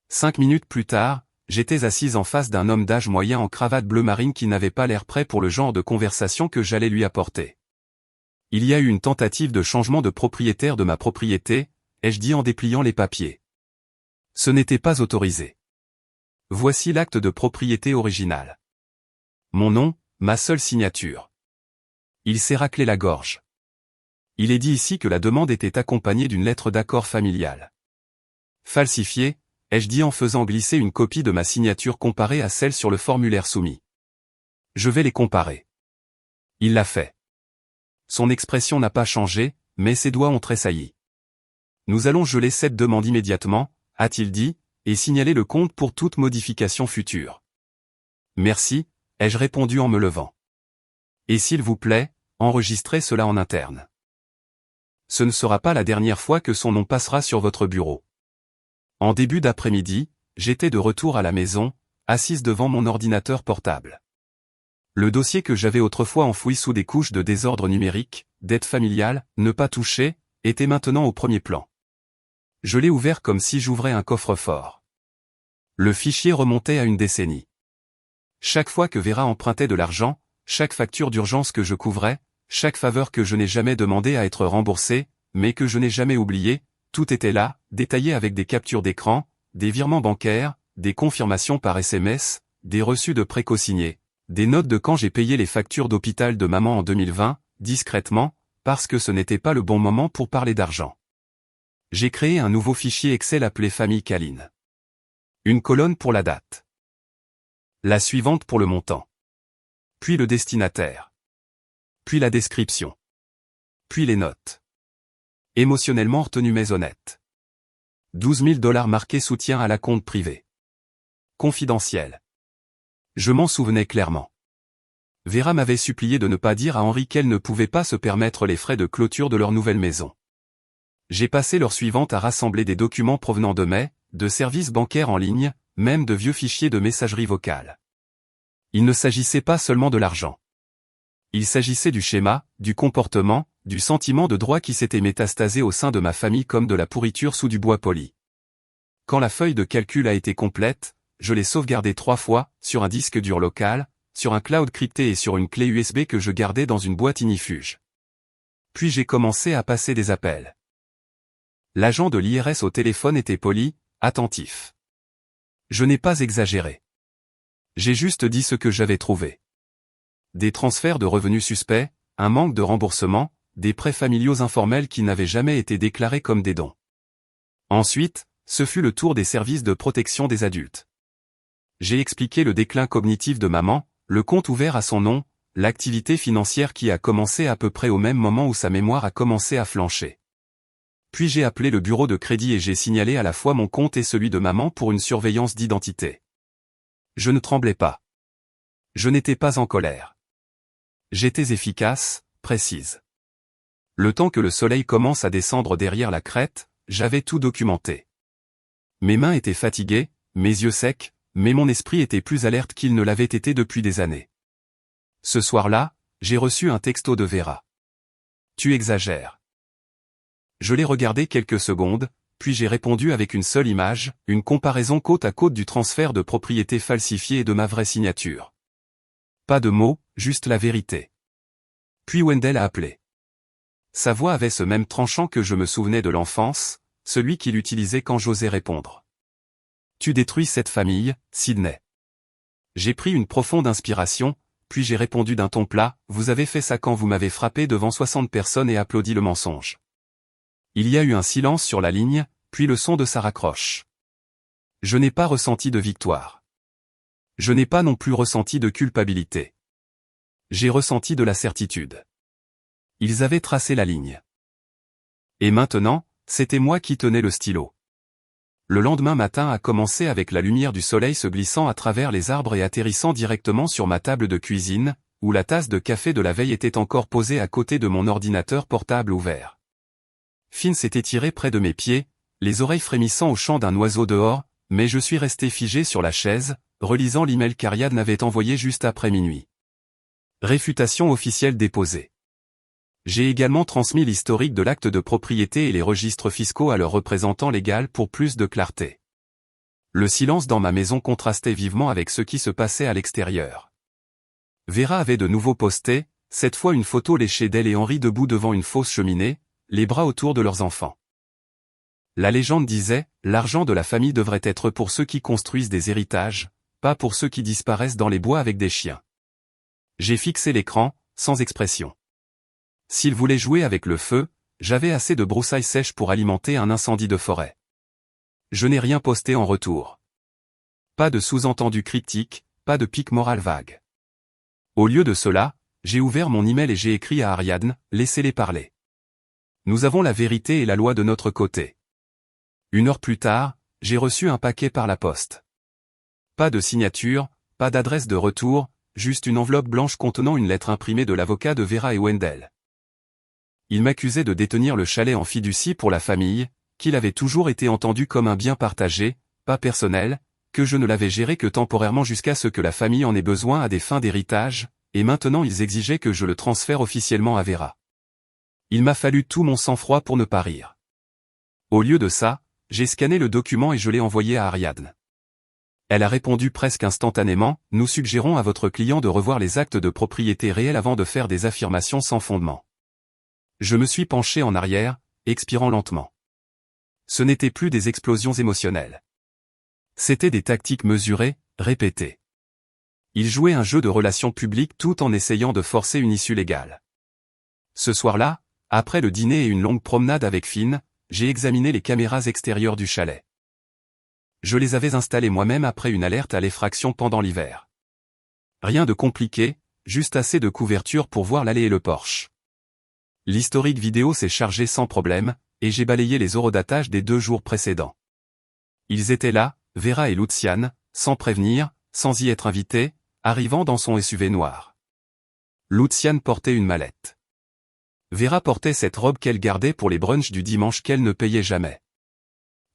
5 minutes plus tard, j'étais assise en face d'un homme d'âge moyen en cravate bleu marine qui n'avait pas l'air prêt pour le genre de conversation que j'allais lui apporter. Il y a eu une tentative de changement de propriétaire de ma propriété, ai-je dit en dépliant les papiers. Ce n'était pas autorisé. Voici l'acte de propriété original. Mon nom, ma seule signature. Il s'est raclé la gorge. Il est dit ici que la demande était accompagnée d'une lettre d'accord familiale. Falsifiée, ai-je dit en faisant glisser une copie de ma signature comparée à celle sur le formulaire soumis. Je vais les comparer. Il l'a fait. Son expression n'a pas changé, mais ses doigts ont tressailli. Nous allons geler cette demande immédiatement, a-t-il dit, et signaler le compte pour toute modification future. Merci, ai-je répondu en me levant. Et s'il vous plaît, enregistrez cela en interne. Ce ne sera pas la dernière fois que son nom passera sur votre bureau. En début d'après-midi, j'étais de retour à la maison, assise devant mon ordinateur portable. Le dossier que j'avais autrefois enfoui sous des couches de désordre numérique, dette familiale, ne pas toucher, était maintenant au premier plan. Je l'ai ouvert comme si j'ouvrais un coffre-fort. Le fichier remontait à une décennie. Chaque fois que Vera empruntait de l'argent, chaque facture d'urgence que je couvrais, chaque faveur que je n'ai jamais demandé à être remboursée, mais que je n'ai jamais oubliée, tout était là, détaillé avec des captures d'écran, des virements bancaires, des confirmations par SMS, des reçus de prêts co-signés, des notes de quand j'ai payé les factures d'hôpital de maman en 2020, discrètement, parce que ce n'était pas le bon moment pour parler d'argent. J'ai créé un nouveau fichier Excel appelé Famille Caline. Une colonne pour la date. La suivante pour le montant. Puis le destinataire. Puis la description. Puis les notes. Émotionnellement retenu mais honnête. 12 000 $ marqués soutien à la compte privée. Confidentiel. Je m'en souvenais clairement. Vera m'avait supplié de ne pas dire à Henri qu'elle ne pouvait pas se permettre les frais de clôture de leur nouvelle maison. J'ai passé l'heure suivante à rassembler des documents provenant de services bancaires en ligne, même de vieux fichiers de messagerie vocale. Il ne s'agissait pas seulement de l'argent. Il s'agissait du schéma, du comportement, du sentiment de droit qui s'était métastasé au sein de ma famille comme de la pourriture sous du bois poli. Quand la feuille de calcul a été complète, je l'ai sauvegardée 3 fois, sur un disque dur local, sur un cloud crypté et sur une clé USB que je gardais dans une boîte ignifuge. Puis j'ai commencé à passer des appels. L'agent de l'IRS au téléphone était poli, attentif. Je n'ai pas exagéré. J'ai juste dit ce que j'avais trouvé. Des transferts de revenus suspects, un manque de remboursement, des prêts familiaux informels qui n'avaient jamais été déclarés comme des dons. Ensuite, ce fut le tour des services de protection des adultes. J'ai expliqué le déclin cognitif de maman, le compte ouvert à son nom, l'activité financière qui a commencé à peu près au même moment où sa mémoire a commencé à flancher. Puis j'ai appelé le bureau de crédit et j'ai signalé à la fois mon compte et celui de maman pour une surveillance d'identité. Je ne tremblais pas. Je n'étais pas en colère. J'étais efficace, précise. Le temps que le soleil commence à descendre derrière la crête, j'avais tout documenté. Mes mains étaient fatiguées, mes yeux secs, mais mon esprit était plus alerte qu'il ne l'avait été depuis des années. Ce soir-là, j'ai reçu un texto de Vera. Tu exagères. Je l'ai regardé quelques secondes, puis j'ai répondu avec une seule image, une comparaison côte à côte du transfert de propriété falsifié et de ma vraie signature. Pas de mots, juste la vérité. Puis Wendell a appelé. Sa voix avait ce même tranchant que je me souvenais de l'enfance, celui qu'il utilisait quand j'osais répondre. Tu détruis cette famille, Sydney. J'ai pris une profonde inspiration, puis j'ai répondu d'un ton plat, vous avez fait ça quand vous m'avez frappé devant 60 personnes et applaudi le mensonge. Il y a eu un silence sur la ligne, puis le son de sa raccroche. Je n'ai pas ressenti de victoire. Je n'ai pas non plus ressenti de culpabilité. J'ai ressenti de la certitude. Ils avaient tracé la ligne. Et maintenant, c'était moi qui tenais le stylo. Le lendemain matin a commencé avec la lumière du soleil se glissant à travers les arbres et atterrissant directement sur ma table de cuisine, où la tasse de café de la veille était encore posée à côté de mon ordinateur portable ouvert. Finn s'est étiré près de mes pieds, les oreilles frémissant au chant d'un oiseau dehors, mais je suis resté figé sur la chaise, relisant l'email qu'Ariadne avait envoyé juste après minuit. Réfutation officielle déposée. J'ai également transmis l'historique de l'acte de propriété et les registres fiscaux à leur représentant légal pour plus de clarté. Le silence dans ma maison contrastait vivement avec ce qui se passait à l'extérieur. Vera avait de nouveau posté, cette fois une photo léchée d'elle et Henri debout devant une fausse cheminée, les bras autour de leurs enfants. La légende disait, l'argent de la famille devrait être pour ceux qui construisent des héritages, pas pour ceux qui disparaissent dans les bois avec des chiens. J'ai fixé l'écran, sans expression. S'il voulait jouer avec le feu, j'avais assez de broussailles sèches pour alimenter un incendie de forêt. Je n'ai rien posté en retour. Pas de sous-entendu cryptique, pas de pic moral vague. Au lieu de cela, j'ai ouvert mon email et j'ai écrit à Ariadne, laissez-les parler. Nous avons la vérité et la loi de notre côté. 1 heure plus tard, j'ai reçu un paquet par la poste. Pas de signature, pas d'adresse de retour, juste une enveloppe blanche contenant une lettre imprimée de l'avocat de Vera et Wendell. Il m'accusait de détenir le chalet en fiducie pour la famille, qu'il avait toujours été entendu comme un bien partagé, pas personnel, que je ne l'avais géré que temporairement jusqu'à ce que la famille en ait besoin à des fins d'héritage, et maintenant ils exigeaient que je le transfère officiellement à Vera. Il m'a fallu tout mon sang-froid pour ne pas rire. Au lieu de ça, j'ai scanné le document et je l'ai envoyé à Ariadne. Elle a répondu presque instantanément, « Nous suggérons à votre client de revoir les actes de propriété réels avant de faire des affirmations sans fondement. » Je me suis penché en arrière, expirant lentement. Ce n'était plus des explosions émotionnelles. C'étaient des tactiques mesurées, répétées. Il jouait un jeu de relations publiques tout en essayant de forcer une issue légale. Ce soir-là, après le dîner et une longue promenade avec Finn, j'ai examiné les caméras extérieures du chalet. Je les avais installées moi-même après une alerte à l'effraction pendant l'hiver. Rien de compliqué, juste assez de couverture pour voir l'allée et le porche. L'historique vidéo s'est chargé sans problème, et j'ai balayé les horodatages des 2 jours précédents. Ils étaient là, Vera et Luciane, sans prévenir, sans y être invités, arrivant dans son SUV noir. Luciane portait une mallette. Vera portait cette robe qu'elle gardait pour les brunchs du dimanche qu'elle ne payait jamais.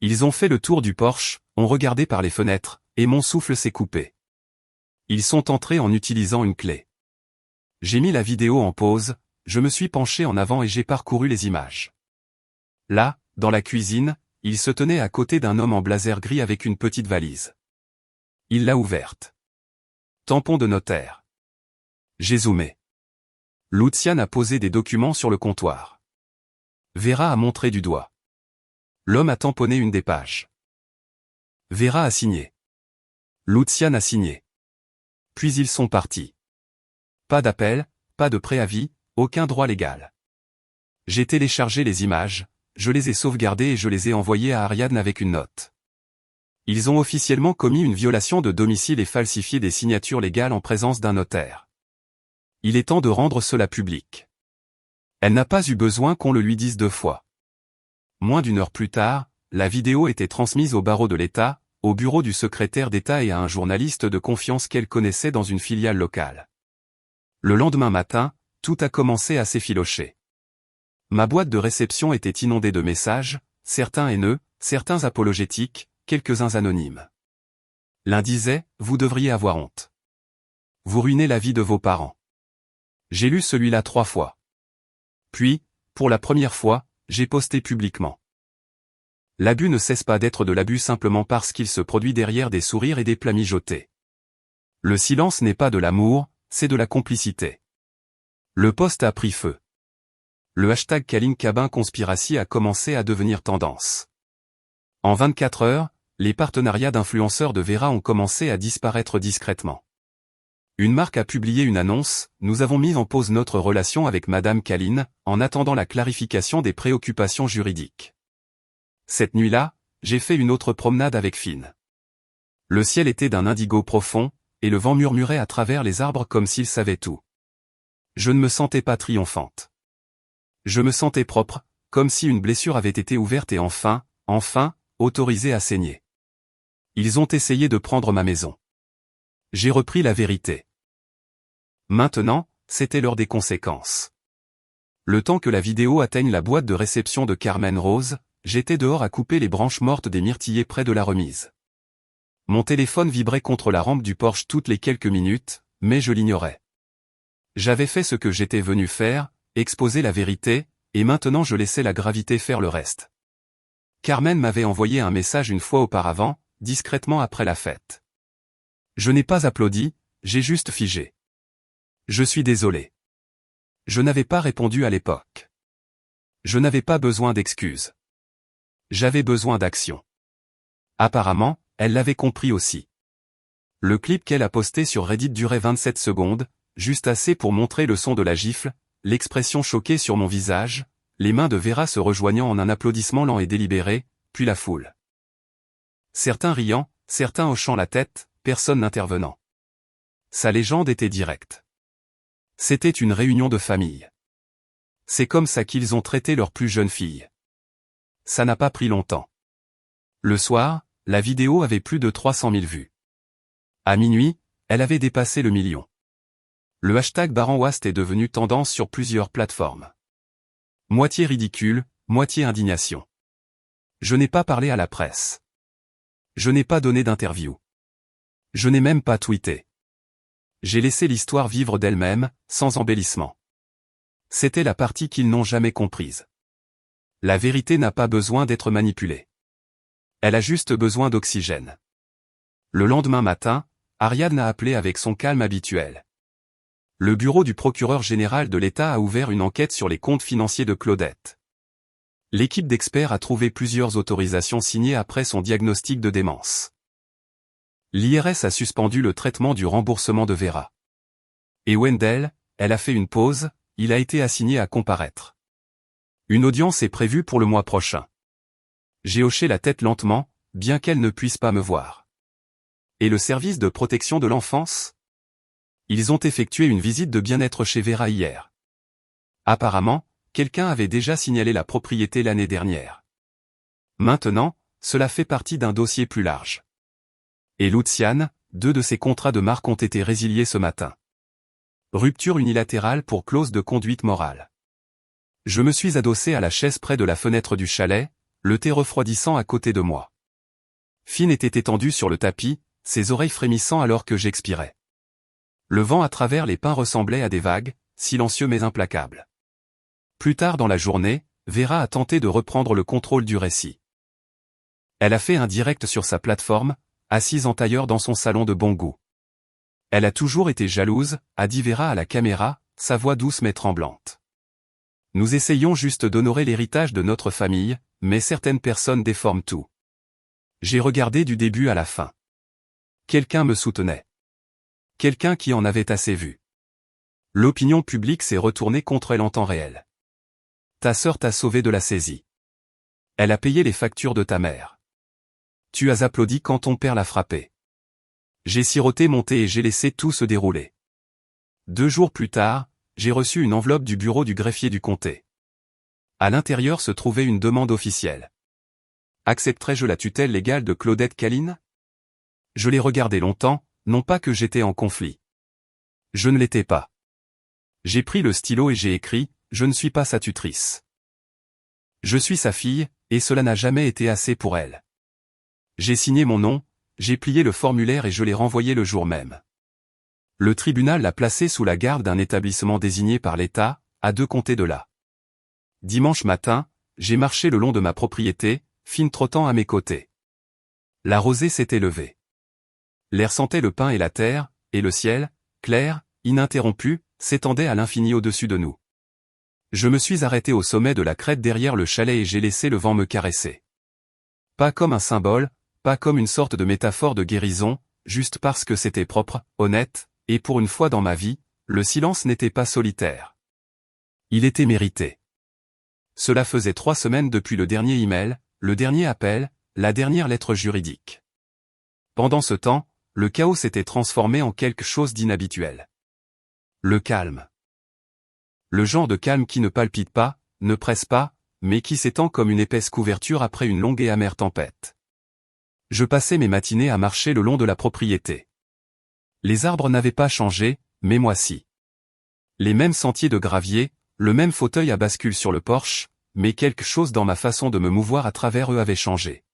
Ils ont fait le tour du porche, ont regardé par les fenêtres, et mon souffle s'est coupé. Ils sont entrés en utilisant une clé. J'ai mis la vidéo en pause, je me suis penché en avant et j'ai parcouru les images. Là, dans la cuisine, il se tenait à côté d'un homme en blazer gris avec une petite valise. Il l'a ouverte. Tampon de notaire. J'ai zoomé. Luciane a posé des documents sur le comptoir. Vera a montré du doigt. L'homme a tamponné une des pages. Vera a signé. Luciane a signé. Puis ils sont partis. Pas d'appel, pas de préavis, aucun droit légal. J'ai téléchargé les images, je les ai sauvegardées et je les ai envoyées à Ariadne avec une note. Ils ont officiellement commis une violation de domicile et falsifié des signatures légales en présence d'un notaire. Il est temps de rendre cela public. Elle n'a pas eu besoin qu'on le lui dise 2 fois. Moins d'1 heure plus tard, la vidéo était transmise au barreau de l'État, au bureau du secrétaire d'État et à un journaliste de confiance qu'elle connaissait dans une filiale locale. Le lendemain matin, tout a commencé à s'effilocher. Ma boîte de réception était inondée de messages, certains haineux, certains apologétiques, quelques-uns anonymes. L'un disait, « Vous devriez avoir honte. Vous ruinez la vie de vos parents. » J'ai lu celui-là 3 fois. Puis, pour la première fois, j'ai posté publiquement. L'abus ne cesse pas d'être de l'abus simplement parce qu'il se produit derrière des sourires et des plats mijotés. Le silence n'est pas de l'amour, c'est de la complicité. Le post a pris feu. Le hashtag Kaline Cabin Conspiracy a commencé à devenir tendance. En 24 heures, les partenariats d'influenceurs de Vera ont commencé à disparaître discrètement. Une marque a publié une annonce, « Nous avons mis en pause notre relation avec Madame Kaline, en attendant la clarification des préoccupations juridiques. » Cette nuit-là, j'ai fait une autre promenade avec Finn. Le ciel était d'un indigo profond, et le vent murmurait à travers les arbres comme s'il savait tout. Je ne me sentais pas triomphante. Je me sentais propre, comme si une blessure avait été ouverte et enfin, autorisée à saigner. Ils ont essayé de prendre ma maison. J'ai repris la vérité. Maintenant, c'était l'heure des conséquences. Le temps que la vidéo atteigne la boîte de réception de Carmen Rose, j'étais dehors à couper les branches mortes des myrtillers près de la remise. Mon téléphone vibrait contre la rampe du porche toutes les quelques minutes, mais je l'ignorais. J'avais fait ce que j'étais venu faire, exposer la vérité, et maintenant je laissais la gravité faire le reste. Carmen m'avait envoyé un message une fois auparavant, discrètement après la fête. Je n'ai pas applaudi, j'ai juste figé. Je suis désolé. Je n'avais pas répondu à l'époque. Je n'avais pas besoin d'excuses. J'avais besoin d'action. Apparemment, elle l'avait compris aussi. Le clip qu'elle a posté sur Reddit durait 27 secondes, juste assez pour montrer le son de la gifle, l'expression choquée sur mon visage, les mains de Vera se rejoignant en un applaudissement lent et délibéré, puis la foule. Certains riant, certains hochant la tête, personne n'intervenant. Sa légende était directe. C'était une réunion de famille. C'est comme ça qu'ils ont traité leur plus jeune fille. Ça n'a pas pris longtemps. Le soir, la vidéo avait plus de 300 000 vues. À minuit, elle avait dépassé le 1 million. Le hashtag Baran Wast est devenu tendance sur plusieurs plateformes. Moitié ridicule, moitié indignation. Je n'ai pas parlé à la presse. Je n'ai pas donné d'interview. Je n'ai même pas tweeté. J'ai laissé l'histoire vivre d'elle-même, sans embellissement. C'était la partie qu'ils n'ont jamais comprise. La vérité n'a pas besoin d'être manipulée. Elle a juste besoin d'oxygène. Le lendemain matin, Ariadne a appelé avec son calme habituel. Le bureau du procureur général de l'État a ouvert une enquête sur les comptes financiers de Claudette. L'équipe d'experts a trouvé plusieurs autorisations signées après son diagnostic de démence. L'IRS a suspendu le traitement du remboursement de Vera. Et Wendell, elle a fait une pause, il a été assigné à comparaître. Une audience est prévue pour le mois prochain. J'ai hoché la tête lentement, bien qu'elle ne puisse pas me voir. Et le service de protection de l'enfance? Ils ont effectué une visite de bien-être chez Vera hier. Apparemment, quelqu'un avait déjà signalé la propriété l'année dernière. Maintenant, cela fait partie d'un dossier plus large. Et Luciane, 2 de ses contrats de marque ont été résiliés ce matin. Rupture unilatérale pour clause de conduite morale. Je me suis adossé à la chaise près de la fenêtre du chalet, le thé refroidissant à côté de moi. Finn était étendu sur le tapis, ses oreilles frémissant alors que j'expirais. Le vent à travers les pins ressemblait à des vagues, silencieux mais implacables. Plus tard dans la journée, Vera a tenté de reprendre le contrôle du récit. Elle a fait un direct sur sa plateforme, assise en tailleur dans son salon de bon goût. Elle a toujours été jalouse, a dit Vera à la caméra, sa voix douce mais tremblante. Nous essayons juste d'honorer l'héritage de notre famille, mais certaines personnes déforment tout. J'ai regardé du début à la fin. Quelqu'un me soutenait. Quelqu'un qui en avait assez vu. L'opinion publique s'est retournée contre elle en temps réel. Ta sœur t'a sauvé de la saisie. Elle a payé les factures de ta mère. Tu as applaudi quand ton père l'a frappé. J'ai siroté mon thé et j'ai laissé tout se dérouler. 2 jours plus tard, j'ai reçu une enveloppe du bureau du greffier du comté. À l'intérieur se trouvait une demande officielle. Accepterais-je la tutelle légale de Claudette Caline? Je l'ai regardé longtemps, non pas que j'étais en conflit. Je ne l'étais pas. J'ai pris le stylo et j'ai écrit, je ne suis pas sa tutrice. Je suis sa fille, et cela n'a jamais été assez pour elle. J'ai signé mon nom, j'ai plié le formulaire et je l'ai renvoyé le jour même. Le tribunal l'a placé sous la garde d'un établissement désigné par l'État, à 2 comtés de là. Dimanche matin, j'ai marché le long de ma propriété, Finn trottant à mes côtés. La rosée s'était levée. L'air sentait le pin et la terre, et le ciel, clair, ininterrompu, s'étendait à l'infini au-dessus de nous. Je me suis arrêté au sommet de la crête derrière le chalet et j'ai laissé le vent me caresser. Pas comme un symbole, pas comme une sorte de métaphore de guérison, juste parce que c'était propre, honnête, et pour une fois dans ma vie, le silence n'était pas solitaire. Il était mérité. Cela faisait 3 semaines depuis le dernier email, le dernier appel, la dernière lettre juridique. Pendant ce temps, le chaos s'était transformé en quelque chose d'inhabituel. Le calme. Le genre de calme qui ne palpite pas, ne presse pas, mais qui s'étend comme une épaisse couverture après une longue et amère tempête. Je passais mes matinées à marcher le long de la propriété. Les arbres n'avaient pas changé, mais moi si. Les mêmes sentiers de gravier, le même fauteuil à bascule sur le porche, mais quelque chose dans ma façon de me mouvoir à travers eux avait changé.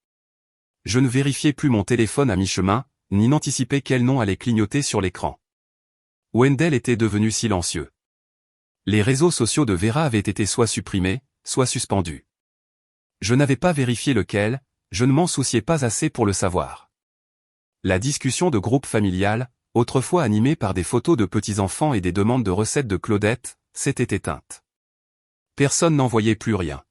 Je ne vérifiais plus mon téléphone à mi-chemin, ni n'anticipais quel nom allait clignoter sur l'écran. Wendell était devenu silencieux. Les réseaux sociaux de Vera avaient été soit supprimés, soit suspendus. Je n'avais pas vérifié lequel, je ne m'en souciais pas assez pour le savoir. La discussion de groupe familial, autrefois animée par des photos de petits-enfants et des demandes de recettes de Claudette, s'était éteinte. Personne n'en voyait plus rien.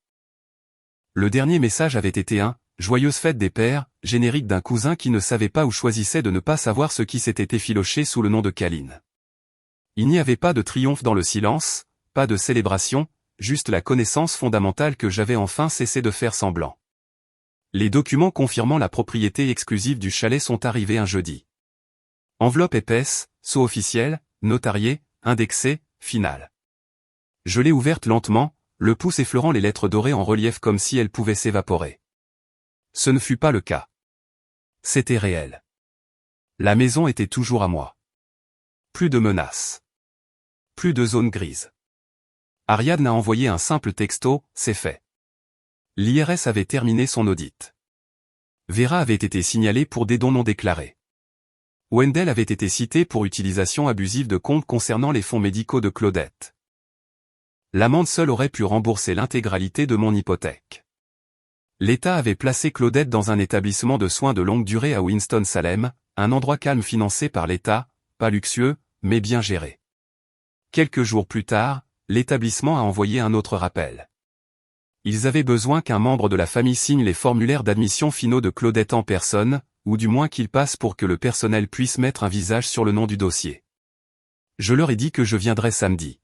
Le dernier message avait été un « Joyeuse fête des pères », générique d'un cousin qui ne savait pas ou choisissait de ne pas savoir ce qui s'était effiloché sous le nom de Caline. Il n'y avait pas de triomphe dans le silence, pas de célébration, juste la connaissance fondamentale que j'avais enfin cessé de faire semblant. Les documents confirmant la propriété exclusive du chalet sont arrivés un jeudi. Enveloppe épaisse, sceau officiel, notarié, indexé, final. Je l'ai ouverte lentement, le pouce effleurant les lettres dorées en relief comme si elles pouvaient s'évaporer. Ce ne fut pas le cas. C'était réel. La maison était toujours à moi. Plus de menaces. Plus de zones grises. Ariadne a envoyé un simple texto, c'est fait. L'IRS avait terminé son audit. Vera avait été signalée pour des dons non déclarés. Wendell avait été cité pour utilisation abusive de comptes concernant les fonds médicaux de Claudette. L'amende seule aurait pu rembourser l'intégralité de mon hypothèque. L'État avait placé Claudette dans un établissement de soins de longue durée à Winston-Salem, un endroit calme financé par l'État, pas luxueux, mais bien géré. Quelques jours plus tard, l'établissement a envoyé un autre rappel. Ils avaient besoin qu'un membre de la famille signe les formulaires d'admission finaux de Claudette en personne, ou du moins qu'il passe pour que le personnel puisse mettre un visage sur le nom du dossier. Je leur ai dit que je viendrais samedi.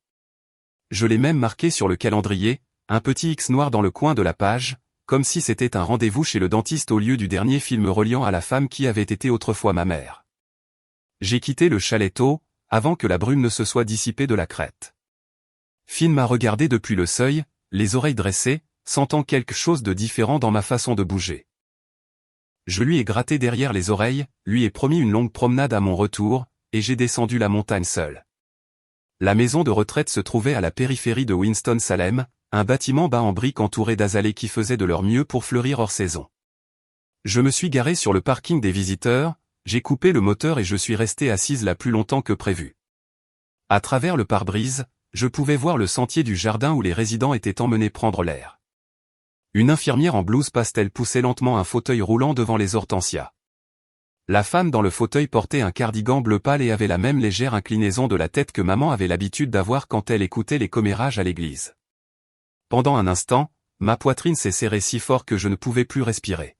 Je l'ai même marqué sur le calendrier, un petit X noir dans le coin de la page, comme si c'était un rendez-vous chez le dentiste au lieu du dernier film reliant à la femme qui avait été autrefois ma mère. J'ai quitté le chalet tôt, avant que la brume ne se soit dissipée de la crête. Finn m'a regardé depuis le seuil, les oreilles dressées, sentant quelque chose de différent dans ma façon de bouger. Je lui ai gratté derrière les oreilles, lui ai promis une longue promenade à mon retour, et j'ai descendu la montagne seul. La maison de retraite se trouvait à la périphérie de Winston-Salem, un bâtiment bas en briques entouré d'azalées qui faisaient de leur mieux pour fleurir hors saison. Je me suis garé sur le parking des visiteurs, j'ai coupé le moteur et je suis resté assise là plus longtemps que prévu. À travers le pare-brise, je pouvais voir le sentier du jardin où les résidents étaient emmenés prendre l'air. Une infirmière en blouse pastel poussait lentement un fauteuil roulant devant les hortensias. La femme dans le fauteuil portait un cardigan bleu pâle et avait la même légère inclinaison de la tête que maman avait l'habitude d'avoir quand elle écoutait les commérages à l'église. Pendant un instant, ma poitrine s'est serrée si fort que je ne pouvais plus respirer.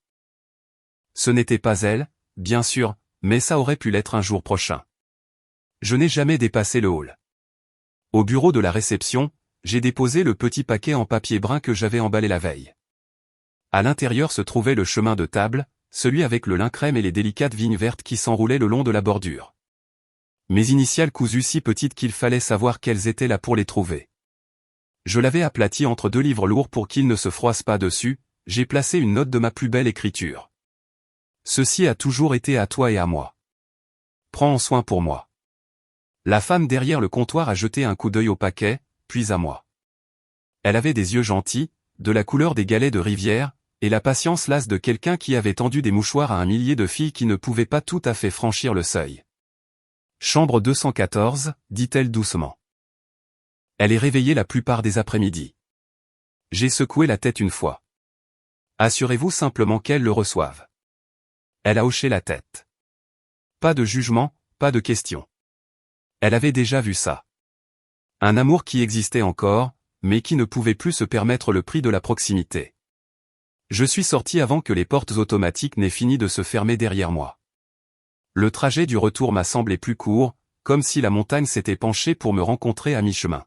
Ce n'était pas elle, bien sûr, mais ça aurait pu l'être un jour prochain. Je n'ai jamais dépassé le hall. Au bureau de la réception, j'ai déposé le petit paquet en papier brun que j'avais emballé la veille. À l'intérieur se trouvait le chemin de table, celui avec le lin crème et les délicates vignes vertes qui s'enroulaient le long de la bordure. Mes initiales cousues si petites qu'il fallait savoir qu'elles étaient là pour les trouver. Je l'avais aplati entre deux livres lourds pour qu'ils ne se froissent pas dessus, j'ai placé une note de ma plus belle écriture. Ceci a toujours été à toi et à moi. Prends en soin pour moi. La femme derrière le comptoir a jeté un coup d'œil au paquet, puis à moi. Elle avait des yeux gentils, de la couleur des galets de rivière, et la patience lasse de quelqu'un qui avait tendu des mouchoirs à un millier de filles qui ne pouvaient pas tout à fait franchir le seuil. Chambre 214, dit-elle doucement. Elle est réveillée la plupart des après-midi. J'ai secoué la tête une fois. Assurez-vous simplement qu'elle le reçoive. Elle a hoché la tête. Pas de jugement, pas de question. Elle avait déjà vu ça. Un amour qui existait encore, mais qui ne pouvait plus se permettre le prix de la proximité. Je suis sorti avant que les portes automatiques n'aient fini de se fermer derrière moi. Le trajet du retour m'a semblé plus court, comme si la montagne s'était penchée pour me rencontrer à mi-chemin.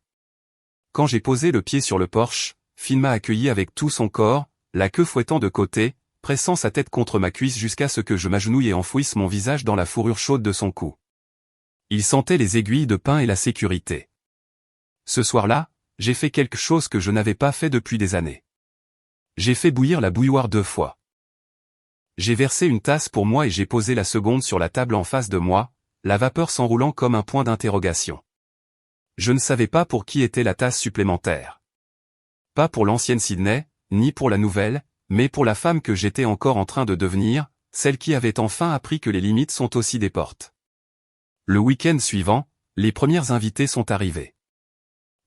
Quand j'ai posé le pied sur le porche, Finn m'a accueilli avec tout son corps, la queue fouettant de côté, pressant sa tête contre ma cuisse jusqu'à ce que je m'agenouille et enfouisse mon visage dans la fourrure chaude de son cou. Il sentait les aiguilles de pin et la sécurité. Ce soir-là, j'ai fait quelque chose que je n'avais pas fait depuis des années. J'ai fait bouillir la bouilloire 2 fois. J'ai versé une tasse pour moi et j'ai posé la seconde sur la table en face de moi, la vapeur s'enroulant comme un point d'interrogation. Je ne savais pas pour qui était la tasse supplémentaire. Pas pour l'ancienne Sydney, ni pour la nouvelle, mais pour la femme que j'étais encore en train de devenir, celle qui avait enfin appris que les limites sont aussi des portes. Le week-end suivant, les premières invitées sont arrivées.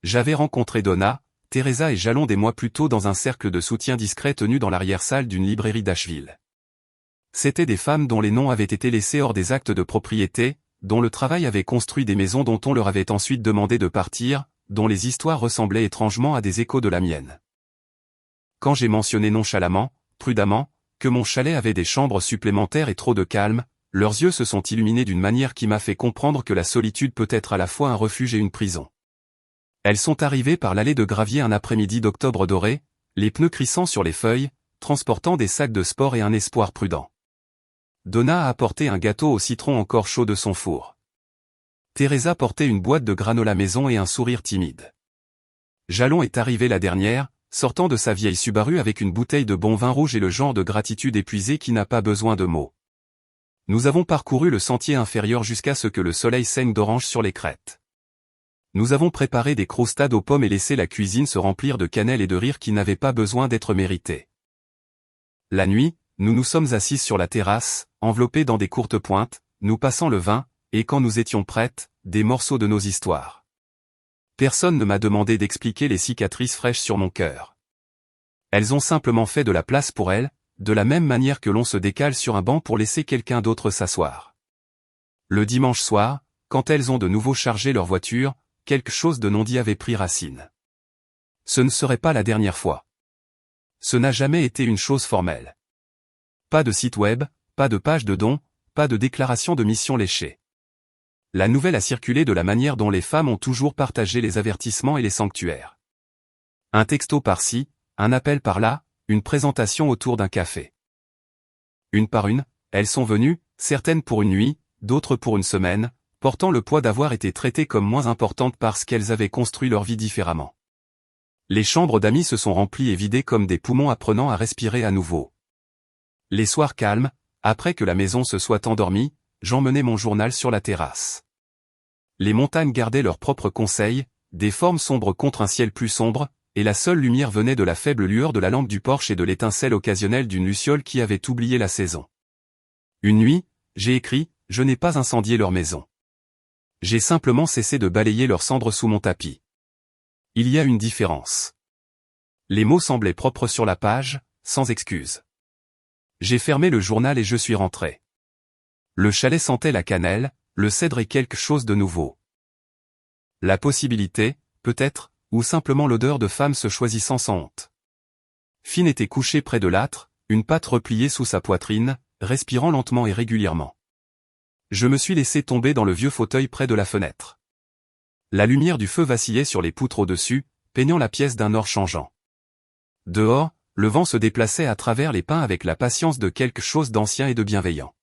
J'avais rencontré Donna, Teresa et Jalon des mois plus tôt dans un cercle de soutien discret tenu dans l'arrière-salle d'une librairie d'Asheville. C'étaient des femmes dont les noms avaient été laissés hors des actes de propriété, dont le travail avait construit des maisons dont on leur avait ensuite demandé de partir, dont les histoires ressemblaient étrangement à des échos de la mienne. Quand j'ai mentionné nonchalamment, prudemment, que mon chalet avait des chambres supplémentaires et trop de calme, leurs yeux se sont illuminés d'une manière qui m'a fait comprendre que la solitude peut être à la fois un refuge et une prison. Elles sont arrivées par l'allée de gravier un après-midi d'octobre doré, les pneus crissant sur les feuilles, transportant des sacs de sport et un espoir prudent. Donna a apporté un gâteau au citron encore chaud de son four. Teresa portait une boîte de granola maison et un sourire timide. Jalon est arrivée la dernière, sortant de sa vieille Subaru avec une bouteille de bon vin rouge et le genre de gratitude épuisée qui n'a pas besoin de mots. Nous avons parcouru le sentier inférieur jusqu'à ce que le soleil saigne d'orange sur les crêtes. Nous avons préparé des croustades aux pommes et laissé la cuisine se remplir de cannelle et de rire qui n'avaient pas besoin d'être mérités. La nuit, nous nous sommes assis sur la terrasse, enveloppés dans des courtes pointes, nous passant le vin, et quand nous étions prêtes, des morceaux de nos histoires. Personne ne m'a demandé d'expliquer les cicatrices fraîches sur mon cœur. Elles ont simplement fait de la place pour elles, de la même manière que l'on se décale sur un banc pour laisser quelqu'un d'autre s'asseoir. Le dimanche soir, quand elles ont de nouveau chargé leur voiture, quelque chose de non dit avait pris racine. Ce ne serait pas la dernière fois. Ce n'a jamais été une chose formelle. Pas de site web, pas de page de dons, pas de déclaration de mission léchée. La nouvelle a circulé de la manière dont les femmes ont toujours partagé les avertissements et les sanctuaires. Un texto par-ci, un appel par-là, une présentation autour d'un café. Une par une, elles sont venues, certaines pour une nuit, d'autres pour une semaine, portant le poids d'avoir été traitées comme moins importantes parce qu'elles avaient construit leur vie différemment. Les chambres d'amis se sont remplies et vidées comme des poumons apprenant à respirer à nouveau. Les soirs calmes, après que la maison se soit endormie, j'emmenais mon journal sur la terrasse. Les montagnes gardaient leurs propres conseils, des formes sombres contre un ciel plus sombre, et la seule lumière venait de la faible lueur de la lampe du porche et de l'étincelle occasionnelle d'une luciole qui avait oublié la saison. Une nuit, j'ai écrit, je n'ai pas incendié leur maison. J'ai simplement cessé de balayer leurs cendres sous mon tapis. Il y a une différence. Les mots semblaient propres sur la page, sans excuse. J'ai fermé le journal et je suis rentré. Le chalet sentait la cannelle, le cèdre et quelque chose de nouveau. La possibilité, peut-être, ou simplement l'odeur de femme se choisissant sans honte. Finn était couchée près de l'âtre, une patte repliée sous sa poitrine, respirant lentement et régulièrement. Je me suis laissé tomber dans le vieux fauteuil près de la fenêtre. La lumière du feu vacillait sur les poutres au-dessus, peignant la pièce d'un or changeant. Dehors, le vent se déplaçait à travers les pins avec la patience de quelque chose d'ancien et de bienveillant.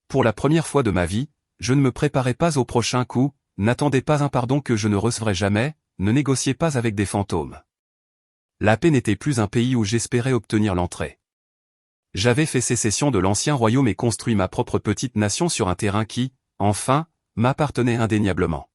Pour la première fois de ma vie, je ne me préparais pas au prochain coup, n'attendais pas un pardon que je ne recevrais jamais, ne négociais pas avec des fantômes. La paix n'était plus un pays où j'espérais obtenir l'entrée. J'avais fait sécession de l'ancien royaume et construit ma propre petite nation sur un terrain qui, enfin, m'appartenait indéniablement.